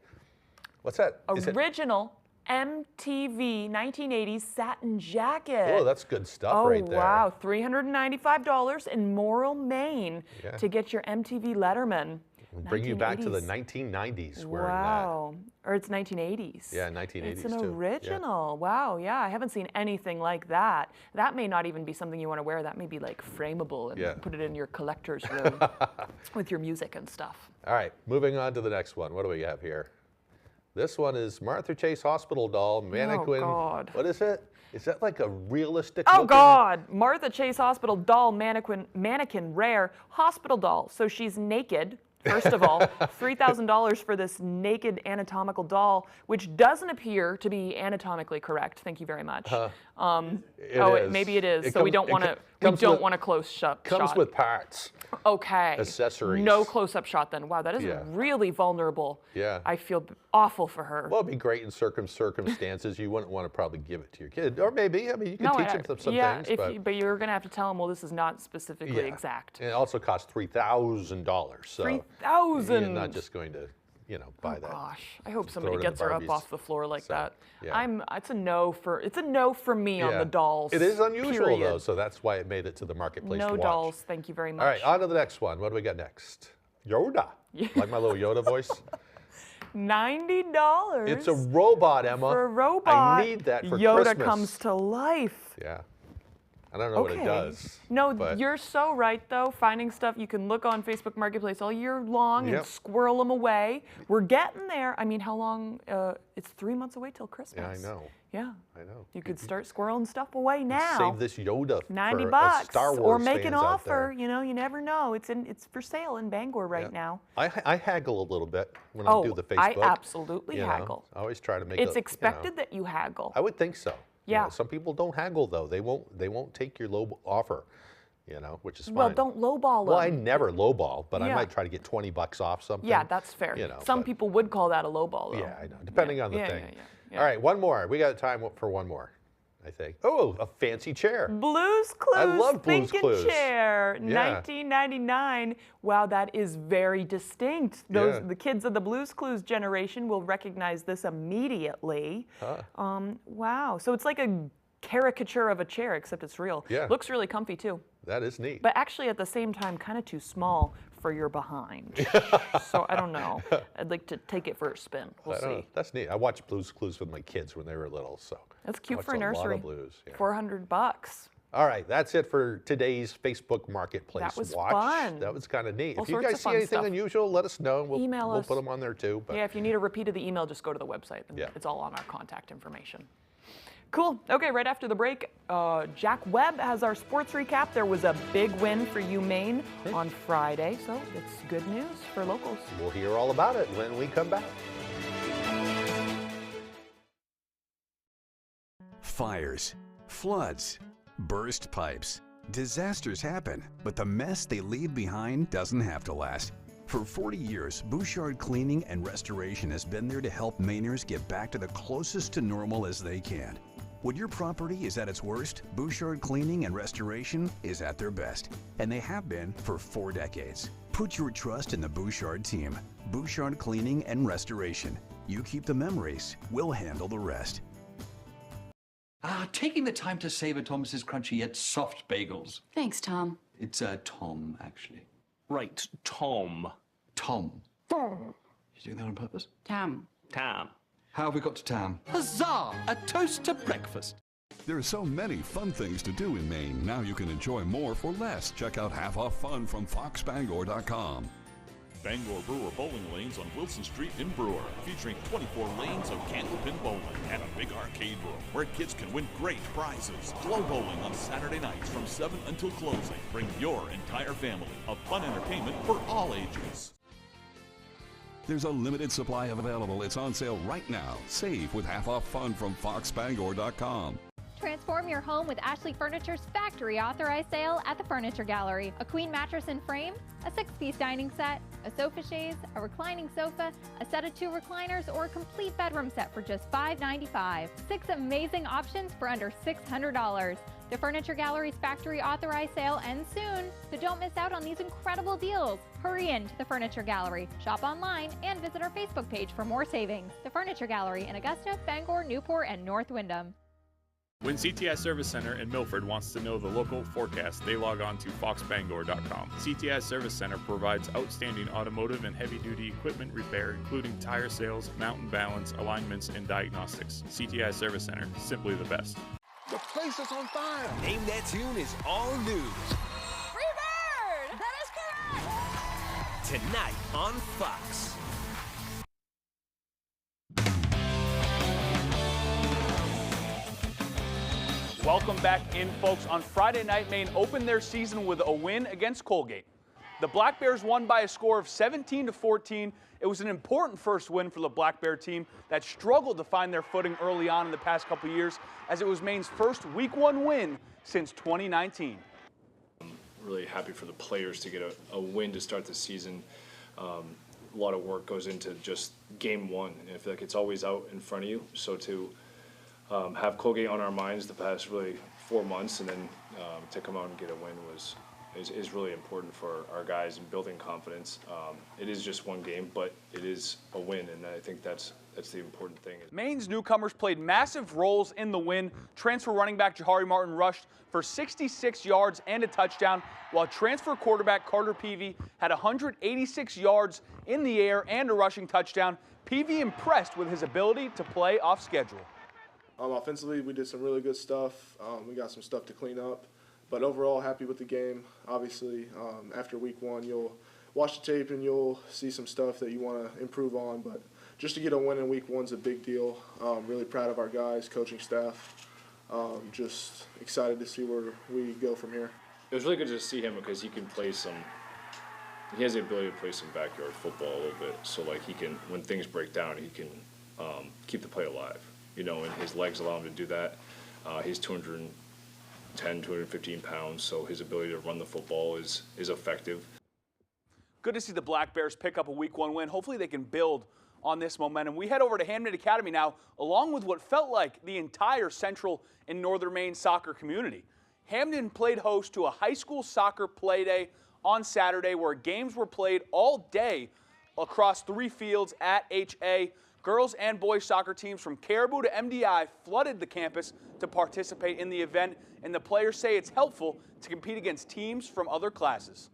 What's that? Original MTV 1980s satin jacket. Oh, that's good stuff right there. Oh, wow. $395 in Morrill, Maine to get your MTV Letterman. We'll bring you back to the 1990s wearing wow. Or it's 1980s. Yeah, 1980s It's an too. original. Yeah. Wow, yeah. I haven't seen anything like that. That may not even be something you want to wear. That may be like frameable and put it in your collector's room with your music and stuff. All right, moving on to the next one. What do we have here? This one is Martha Chase Hospital doll, mannequin. Oh, God. What is it? Is that like a realistic Oh, looking? God. Martha Chase Hospital doll, mannequin rare, hospital doll. So she's naked. First of all, $3,000 for this naked anatomical doll, which doesn't appear to be anatomically correct. Thank you very much. Maybe it is. So we don't want to. We don't want a close shot. Comes with parts. Okay. Accessories. No close-up shot then. Wow, that is really vulnerable. Yeah. I feel awful for her. Well, it'd be great in circumstances. You wouldn't want to probably give it to your kid, or maybe. I mean, you can teach them some things. But you're going to have to tell them, well, this is not specifically exact. And it also costs $3,000. So $3,000. you're not just going to, buy that. Gosh, I hope somebody gets her up off the floor like that. Yeah. It's a no for me on the dolls. It is unusual period. though, so that's why it made it to the marketplace. No to watch. dolls, thank you very much. All right, on to the next one. What do we got next? Yoda. Like my little Yoda voice. $90. It's a robot, Emma. For a robot. I need that for Yoda Christmas. comes to life. Yeah. I don't know what it does. No, you're so right, though. Finding stuff, you can look on Facebook Marketplace all year long and squirrel them away. We're getting there. I mean, how long? It's 3 months away till Christmas. Yeah, I know. Yeah. I know. You could start squirreling stuff away now. Save this Yoda $90 for Star Wars or make fans an out offer. there. You never know. It's for sale in Bangor right now. I haggle a little bit when I do the Facebook. I absolutely haggle. I always try to make it's expected that you haggle. I would think so. Yeah. Some people don't haggle though. They won't take your low offer, which is fine. Well, don't lowball them. Well, I never lowball, but I might try to get $20 off something. Yeah, that's fair. Some people would call that a lowball though. Yeah, I know. Depending on the thing. All right, one more. We got time for one more, I think. Oh, a fancy chair. Blue's Clues. I love Blue's Clues. Chair, $19.99. Wow, that is very distinct. The kids of the Blue's Clues generation will recognize this immediately. Wow, so it's like a caricature of a chair, except it's real. Yeah. Looks really comfy too. That is neat. But actually, at the same time, kind of too small for your behind. So I don't know. I'd like to take it for a spin. We'll see. That's neat. I watched Blue's Clues with my kids when they were little, so that's cute for a nursery. nursery. A lot of Blues. Yeah. $400. All right, that's it for today's Facebook Marketplace That was watch. fun. That was kind of neat. All if you sorts guys of see fun anything stuff. unusual, let us know. Email we'll us. put them on there too. But yeah, if you need a repeat of the email, just go to the website. And it's all on our contact information. Cool. Okay, right after the break, Jack Webb has our sports recap. There was a big win for UMaine on Friday, so it's good news for locals. We'll hear all about it when we come back. Fires, floods, burst pipes. Disasters happen, but the mess they leave behind doesn't have to last. For 40 years, Bouchard Cleaning and Restoration has been there to help Mainers get back to the closest to normal as they can. When your property is at its worst, Bouchard Cleaning and Restoration is at their best, and they have been for 4 decades. Put your trust in the Bouchard team. Bouchard Cleaning and Restoration. You keep the memories, we'll handle the rest. Taking the time to savor Thomas's crunchy yet soft bagels. Thanks, Tom. It's Tom, actually. Right, Tom. Tom. Tom. You doing that on purpose? Tam. Tam. How have we got to Tam? Huzzah! A toast to breakfast. There are so many fun things to do in Maine. Now you can enjoy more for less. Check out Half Off Fun from foxbangor.com. Bangor Brewer bowling lanes on Wilson Street in Brewer, featuring 24 lanes of candlepin bowling and a big arcade room where kids can win great prizes. Glow bowling on Saturday nights from 7 until closing. Bring your entire family of fun entertainment for all ages. There's a limited supply available. It's on sale right now. Save with Half Off Fun from foxbangor.com. Transform your home with Ashley Furniture's factory authorized sale at the Furniture Gallery. A queen mattress and frame, a 6-piece dining set, a sofa chaise, a reclining sofa, a set of 2 recliners, or a complete bedroom set for just $595. 6 amazing options for under $600. The Furniture Gallery's factory authorized sale ends soon, so don't miss out on these incredible deals. Hurry in to the Furniture Gallery. Shop online and visit our Facebook page for more savings. The Furniture Gallery in Augusta, Bangor, Newport, and North Windham. When CTI Service Center in Milford wants to know the local forecast, they log on to foxbangor.com. CTI Service Center provides outstanding automotive and heavy-duty equipment repair, including tire sales, mount and balance, alignments, and diagnostics. CTI Service Center, simply the best. The place is on fire. Name That Tune is all news. Freebird! That is correct! Tonight on Fox. Welcome back in, folks. On Friday night, Maine opened their season with a win against Colgate. The Black Bears won by a score of 17-14. It was an important first win for the Black Bear team that struggled to find their footing early on in the past couple years, as it was Maine's first Week 1 win since 2019. I'm really happy for the players to get a win to start the season. A lot of work goes into just game 1, and I feel like it's always out in front of you. So to have Colgate on our minds the past really 4 months, and then to come out and get a win is really important for our guys in building confidence. It is just one game, but it is a win, and I think that's the important thing. Maine's newcomers played massive roles in the win. Transfer running back Jahari Martin rushed for 66 yards and a touchdown, while transfer quarterback Carter Peavy had 186 yards in the air and a rushing touchdown. Peavy impressed with his ability to play off schedule. Offensively, we did some really good stuff. We got some stuff to clean up. But overall, happy with the game. Obviously, after Week 1, you'll watch the tape and you'll see some stuff that you want to improve on. But just to get a win in Week 1 is a big deal. Really proud of our guys, coaching staff. Just excited to see where we go from here. It was really good to see him because he has the ability to play some backyard football a little bit. So like he can, when things break down, he can keep the play alive. You know, and his legs allow him to do that. He's 210, 215 pounds, so his ability to run the football is effective. Good to see the Black Bears pick up a Week 1 win. Hopefully they can build on this momentum. We head over to Hamden Academy now, along with what felt like the entire Central and Northern Maine soccer community. Hamden played host to a high school soccer play day on Saturday, where games were played all day across 3 fields at HA. Girls and boys soccer teams from Caribou to MDI flooded the campus to participate in the event, and the players say it's helpful to compete against teams from other classes.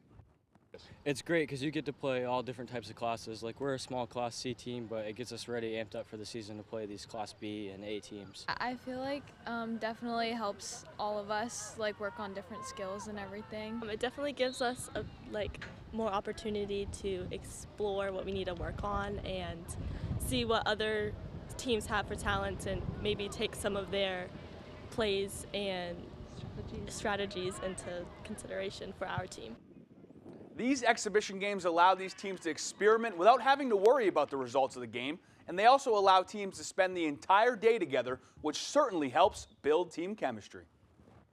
It's great because you get to play all different types of classes. Like, we're a small Class C team, but it gets us ready, amped up for the season to play these Class B and A teams. I feel like definitely helps all of us like work on different skills and everything. It definitely gives us more opportunity to explore what we need to work on and see what other teams have for talent, and maybe take some of their plays and strategies into consideration for our team. These exhibition games allow these teams to experiment without having to worry about the results of the game, and they also allow teams to spend the entire day together, which certainly helps build team chemistry.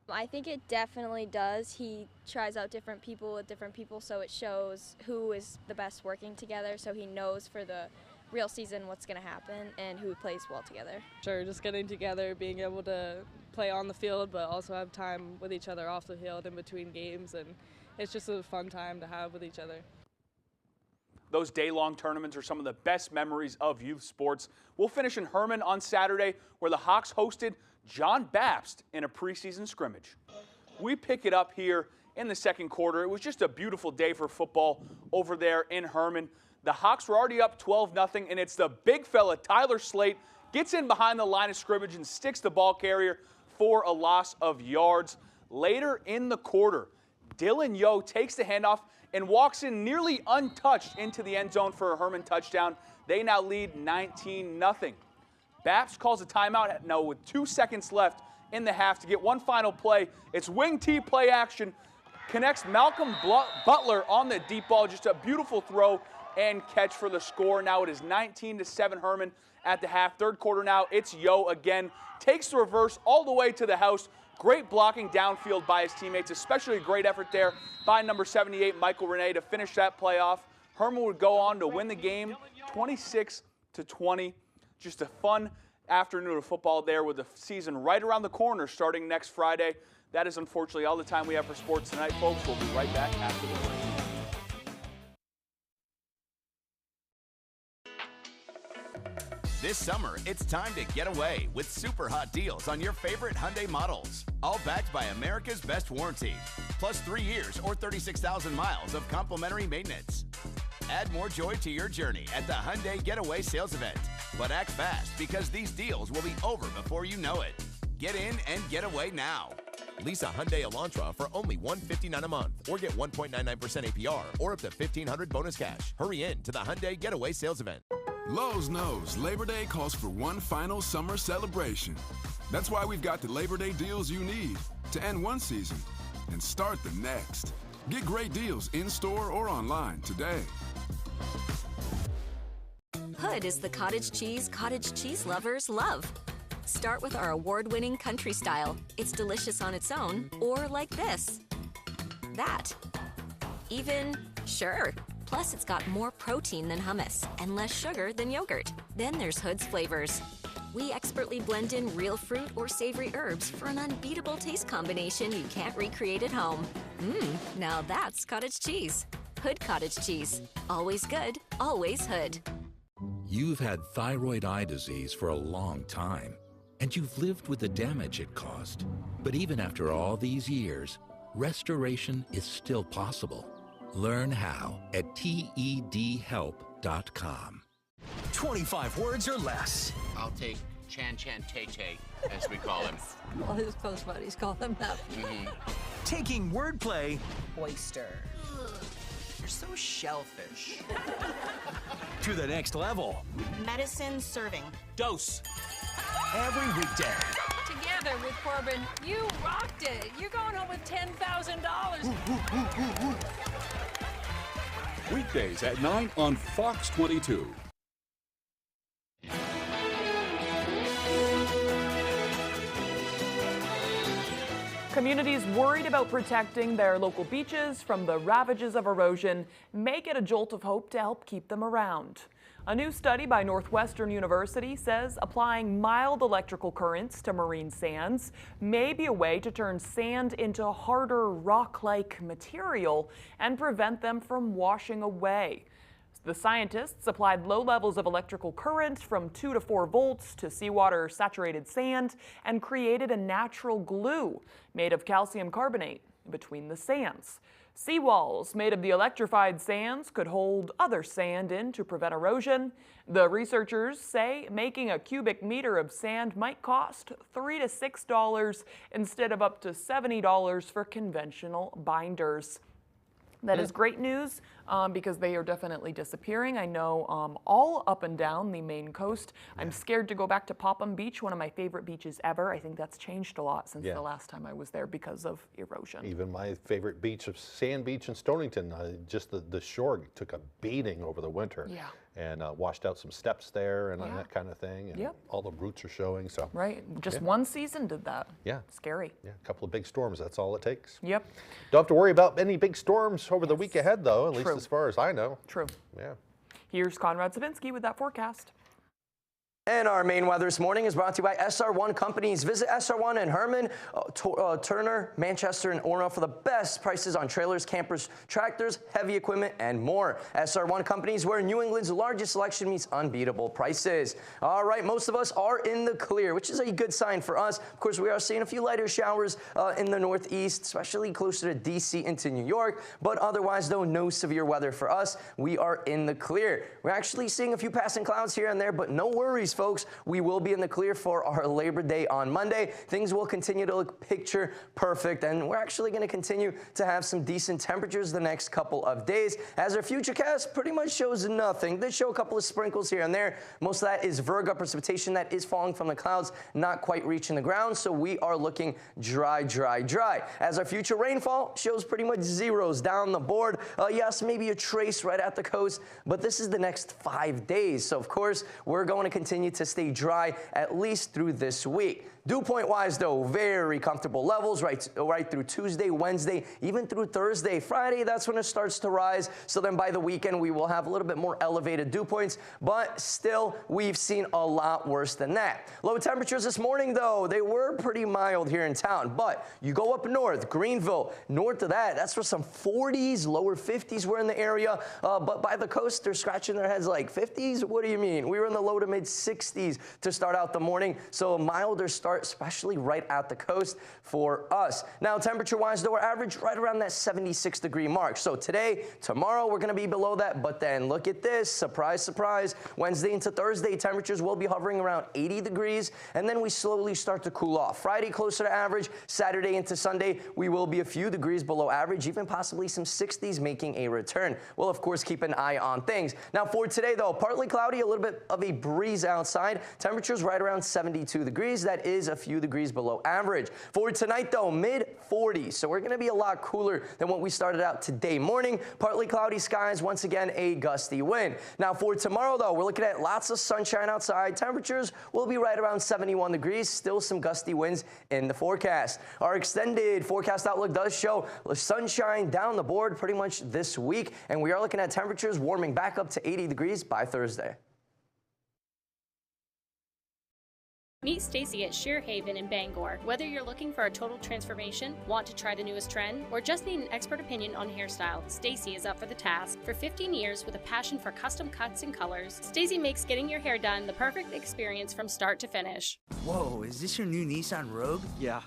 I think it definitely does. He tries out different people with different people, so it shows who is the best working together, so he knows for the real season what's going to happen and who plays well together. Sure, just getting together, being able to play on the field, but also have time with each other off the field in between games, and it's just a fun time to have with each other. Those day-long tournaments are some of the best memories of youth sports. We'll finish in Herman on Saturday, where the Hawks hosted John Bapst in a preseason scrimmage. We pick it up here in the second quarter. It was just a beautiful day for football over there in Herman. The Hawks were already up 12-0, and it's the big fella, Tyler Slate, gets in behind the line of scrimmage and sticks the ball carrier for a loss of yards. Later in the quarter, Dylan Yo takes the handoff and walks in nearly untouched into the end zone for a Herman touchdown. They now lead 19-0. Bapst calls a timeout now with 2 seconds left in the half to get one final play. It's wing T play action. Connects Malcolm Butler on the deep ball. Just a beautiful throw and catch for the score. Now it is 19-7 Herman at the half. Third quarter now, it's Yo again. Takes the reverse all the way to the house. Great blocking downfield by his teammates, especially a great effort there by number 78, Michael Renee, to finish that play off. Herman would go on to win the game 26-20. Just a fun afternoon of football there with the season right around the corner starting next Friday. That is unfortunately all the time we have for sports tonight, folks. We'll be right back after the break. This summer, it's time to get away with super hot deals on your favorite Hyundai models. All backed by America's best warranty. Plus 3 years or 36,000 miles of complimentary maintenance. Add more joy to your journey at the Hyundai Getaway Sales Event. But act fast because these deals will be over before you know it. Get in and get away now. Lease a Hyundai Elantra for only $159 a month or get 1.99% APR or up to $1,500 bonus cash. Hurry in to the Hyundai Getaway Sales Event. Lowe's knows Labor Day calls for one final summer celebration. That's why we've got the Labor Day deals you need to end one season and start the next. Get great deals in-store or online today. Hood is the cottage cheese lovers love. Start with our award-winning country style. It's delicious on its own, or like this. That. Even, sure. Plus, it's got more protein than hummus and less sugar than yogurt. Then there's Hood's flavors. We expertly blend in real fruit or savory herbs for an unbeatable taste combination you can't recreate at home. Now that's cottage cheese. Hood cottage cheese. Always good, always Hood. You've had thyroid eye disease for a long time, and you've lived with the damage it caused. But even after all these years, restoration is still possible. Learn how at TEDhelp.com. 25 words or less. I'll take Chan Chan Tay Tay, as we call him. All his close buddies call him that. Taking wordplay. Oyster. You're so shellfish. To the next level. Medicine serving. Dose. Every weekday. Together with Corbin, you rocked it. You're going home with $10,000. Weekdays at 9 on Fox 22. Communities worried about protecting their local beaches from the ravages of erosion may get a jolt of hope to help keep them around. A new study by Northwestern University says applying mild electrical currents to marine sands may be a way to turn sand into harder rock-like material and prevent them from washing away. The scientists applied low levels of electrical current from 2 to 4 volts to seawater-saturated sand and created a natural glue made of calcium carbonate between the sands. Seawalls made of the electrified sands could hold other sand in to prevent erosion. The researchers say making a cubic meter of sand might cost $3 to $6 instead of up to $70 for conventional binders. That is great news because they are definitely disappearing. I know all up and down the Maine coast. I'm scared to go back to Popham Beach, one of my favorite beaches ever. I think that's changed a lot since the last time I was there because of erosion. Even my favorite beach of Sand Beach in Stonington, just the shore took a beating over the winter. Yeah. And washed out some steps there and that kind of thing. And all the roots are showing. So right, just one season did that. Yeah. Scary. Yeah, a couple of big storms, that's all it takes. Yep. Don't have to worry about any big storms over the week ahead, though, at least as far as I know. True. Yeah. Here's Conrad Savinsky with that forecast. And our main weather this morning is brought to you by SR1 Companies. Visit SR1 in Herman, Turner, Manchester, and Orono for the best prices on trailers, campers, tractors, heavy equipment, and more. SR1 Companies, where New England's largest selection meets unbeatable prices. All right, most of us are in the clear, which is a good sign for us. Of course, we are seeing a few lighter showers in the northeast, especially closer to D.C. into New York. But otherwise, though, no severe weather for us. We are in the clear. We're actually seeing a few passing clouds here and there, but no worries, folks. We will be in the clear for our Labor Day on Monday. Things will continue to look picture perfect, and we're actually going to continue to have some decent temperatures the next couple of days, as our futurecast pretty much shows nothing. They show a couple of sprinkles here and there. Most of that is Virgo precipitation that is falling from the clouds, not quite reaching the ground, so we are looking dry, dry, dry. As our future rainfall shows pretty much zeros down the board. Yes, maybe a trace right at the coast, but this is the next 5 days, so of course, we're going to continue to stay dry at least through this week. Dew point wise, though, very comfortable levels right through Tuesday, Wednesday, even through Thursday. Friday, that's when it starts to rise. So then by the weekend, we will have a little bit more elevated dew points, but still, we've seen a lot worse than that. Low temperatures this morning, though, they were pretty mild here in town, but you go up north, Greenville, north of that, that's for some 40s, lower 50s were in the area, but by the coast, they're scratching their heads like 50s? What do you mean? We were in the low to mid 60s to start out the morning, so a milder start, especially right at the coast for us. Now, temperature-wise, though, we're average right around that 76-degree mark. So today, tomorrow, we're going to be below that, but then look at this. Surprise, surprise. Wednesday into Thursday, temperatures will be hovering around 80 degrees, and then we slowly start to cool off. Friday, closer to average. Saturday into Sunday, we will be a few degrees below average, even possibly some 60s making a return. We'll, of course, keep an eye on things. Now, for today, though, partly cloudy, a little bit of a breeze outside. Temperatures right around 72 degrees. That is a few degrees below average. For tonight, though, mid-40s. So we're going to be a lot cooler than what we started out today morning. Partly cloudy skies, once again, a gusty wind. Now, for tomorrow, though, we're looking at lots of sunshine outside. Temperatures will be right around 71 degrees. Still some gusty winds in the forecast. Our extended forecast outlook does show sunshine down the board pretty much this week, and we are looking at temperatures warming back up to 80 degrees by Thursday. Meet Stacy at Sheer Haven in Bangor. Whether you're looking for a total transformation, want to try the newest trend, or just need an expert opinion on hairstyle, Stacy is up for the task. For 15 years with a passion for custom cuts and colors, Stacy makes getting your hair done the perfect experience from start to finish. Whoa, is this your new Nissan Rogue? Yeah.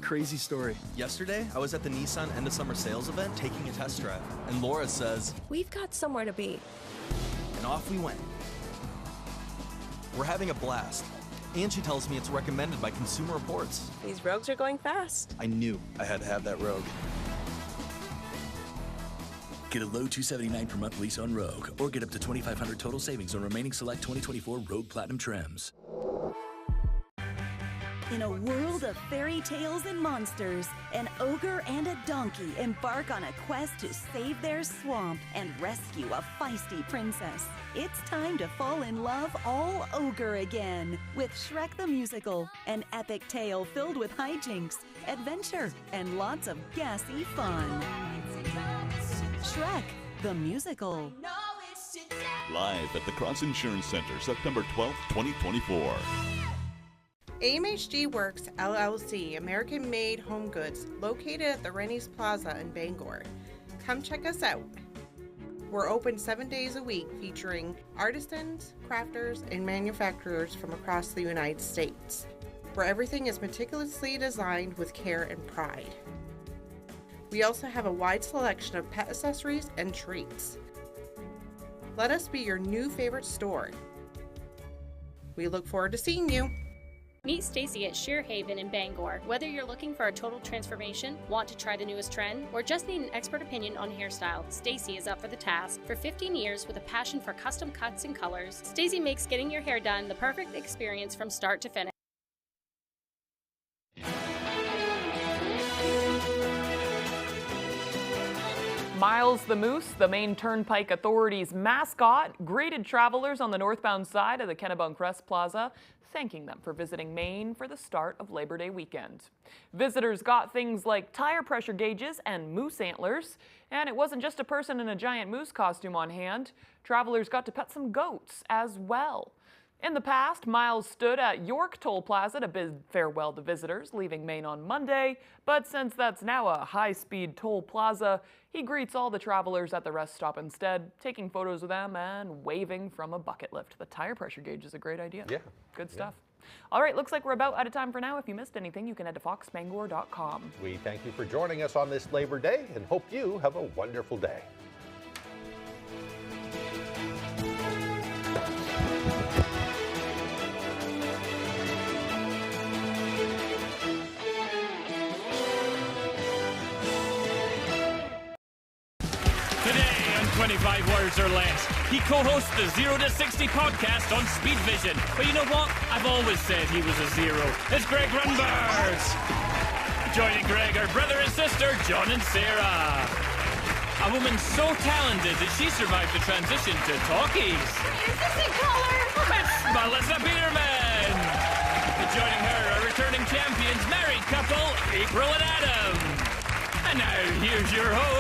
Crazy story. Yesterday, I was at the Nissan end of summer sales event taking a test drive, and Laura says, "We've got somewhere to be." And off we went. We're having a blast. And she tells me it's recommended by Consumer Reports. These Rogues are going fast. I knew I had to have that Rogue. Get a low $279 per month lease on Rogue, or get up to $2,500 total savings on remaining select 2024 Rogue Platinum trims. In a world of fairy tales and monsters, an ogre and a donkey embark on a quest to save their swamp and rescue a feisty princess. It's time to fall in love all ogre again with Shrek the Musical, an epic tale filled with hijinks, adventure, and lots of gassy fun. Shrek the Musical. Live at the Cross Insurance Center, September 12th, 2024. AMHG Works LLC, American-made home goods, located at the Rennie's Plaza in Bangor. Come check us out. We're open 7 days a week, featuring artisans, crafters, and manufacturers from across the United States, where everything is meticulously designed with care and pride. We also have a wide selection of pet accessories and treats. Let us be your new favorite store. We look forward to seeing you. Meet Stacy at Sheer Haven in Bangor. Whether you're looking for a total transformation, want to try the newest trend, or just need an expert opinion on hairstyle, Stacy is up for the task. For 15 years with a passion for custom cuts and colors, Stacy makes getting your hair done the perfect experience from start to finish. Miles the Moose, the Maine Turnpike Authority's mascot, greeted travelers on the northbound side of the Kennebunk Crest Plaza, thanking them for visiting Maine for the start of Labor Day weekend. Visitors got things like tire pressure gauges and moose antlers, and it wasn't just a person in a giant moose costume on hand. Travelers got to pet some goats as well. In the past, Miles stood at York Toll Plaza to bid farewell to visitors leaving Maine on Monday, but since that's now a high-speed toll plaza, he greets all the travelers at the rest stop instead, taking photos of them and waving from a bucket lift. The tire pressure gauge is a great idea. Yeah. Good stuff. All right, looks like we're about out of time for now. If you missed anything, you can head to foxbangor.com. We thank you for joining us on this Labor Day and hope you have a wonderful day. Today on 25 Words or Less, he co-hosts the 0 to 60 podcast on Speed Vision. But you know what? I've always said he was a zero. It's Greg Runbers. Joining Greg are brother and sister, John and Sarah. A woman so talented that she survived the transition to talkies. Is this in color? It's Melissa Peterman. And joining her are returning champions, married couple, April and Adam. And now here's your host,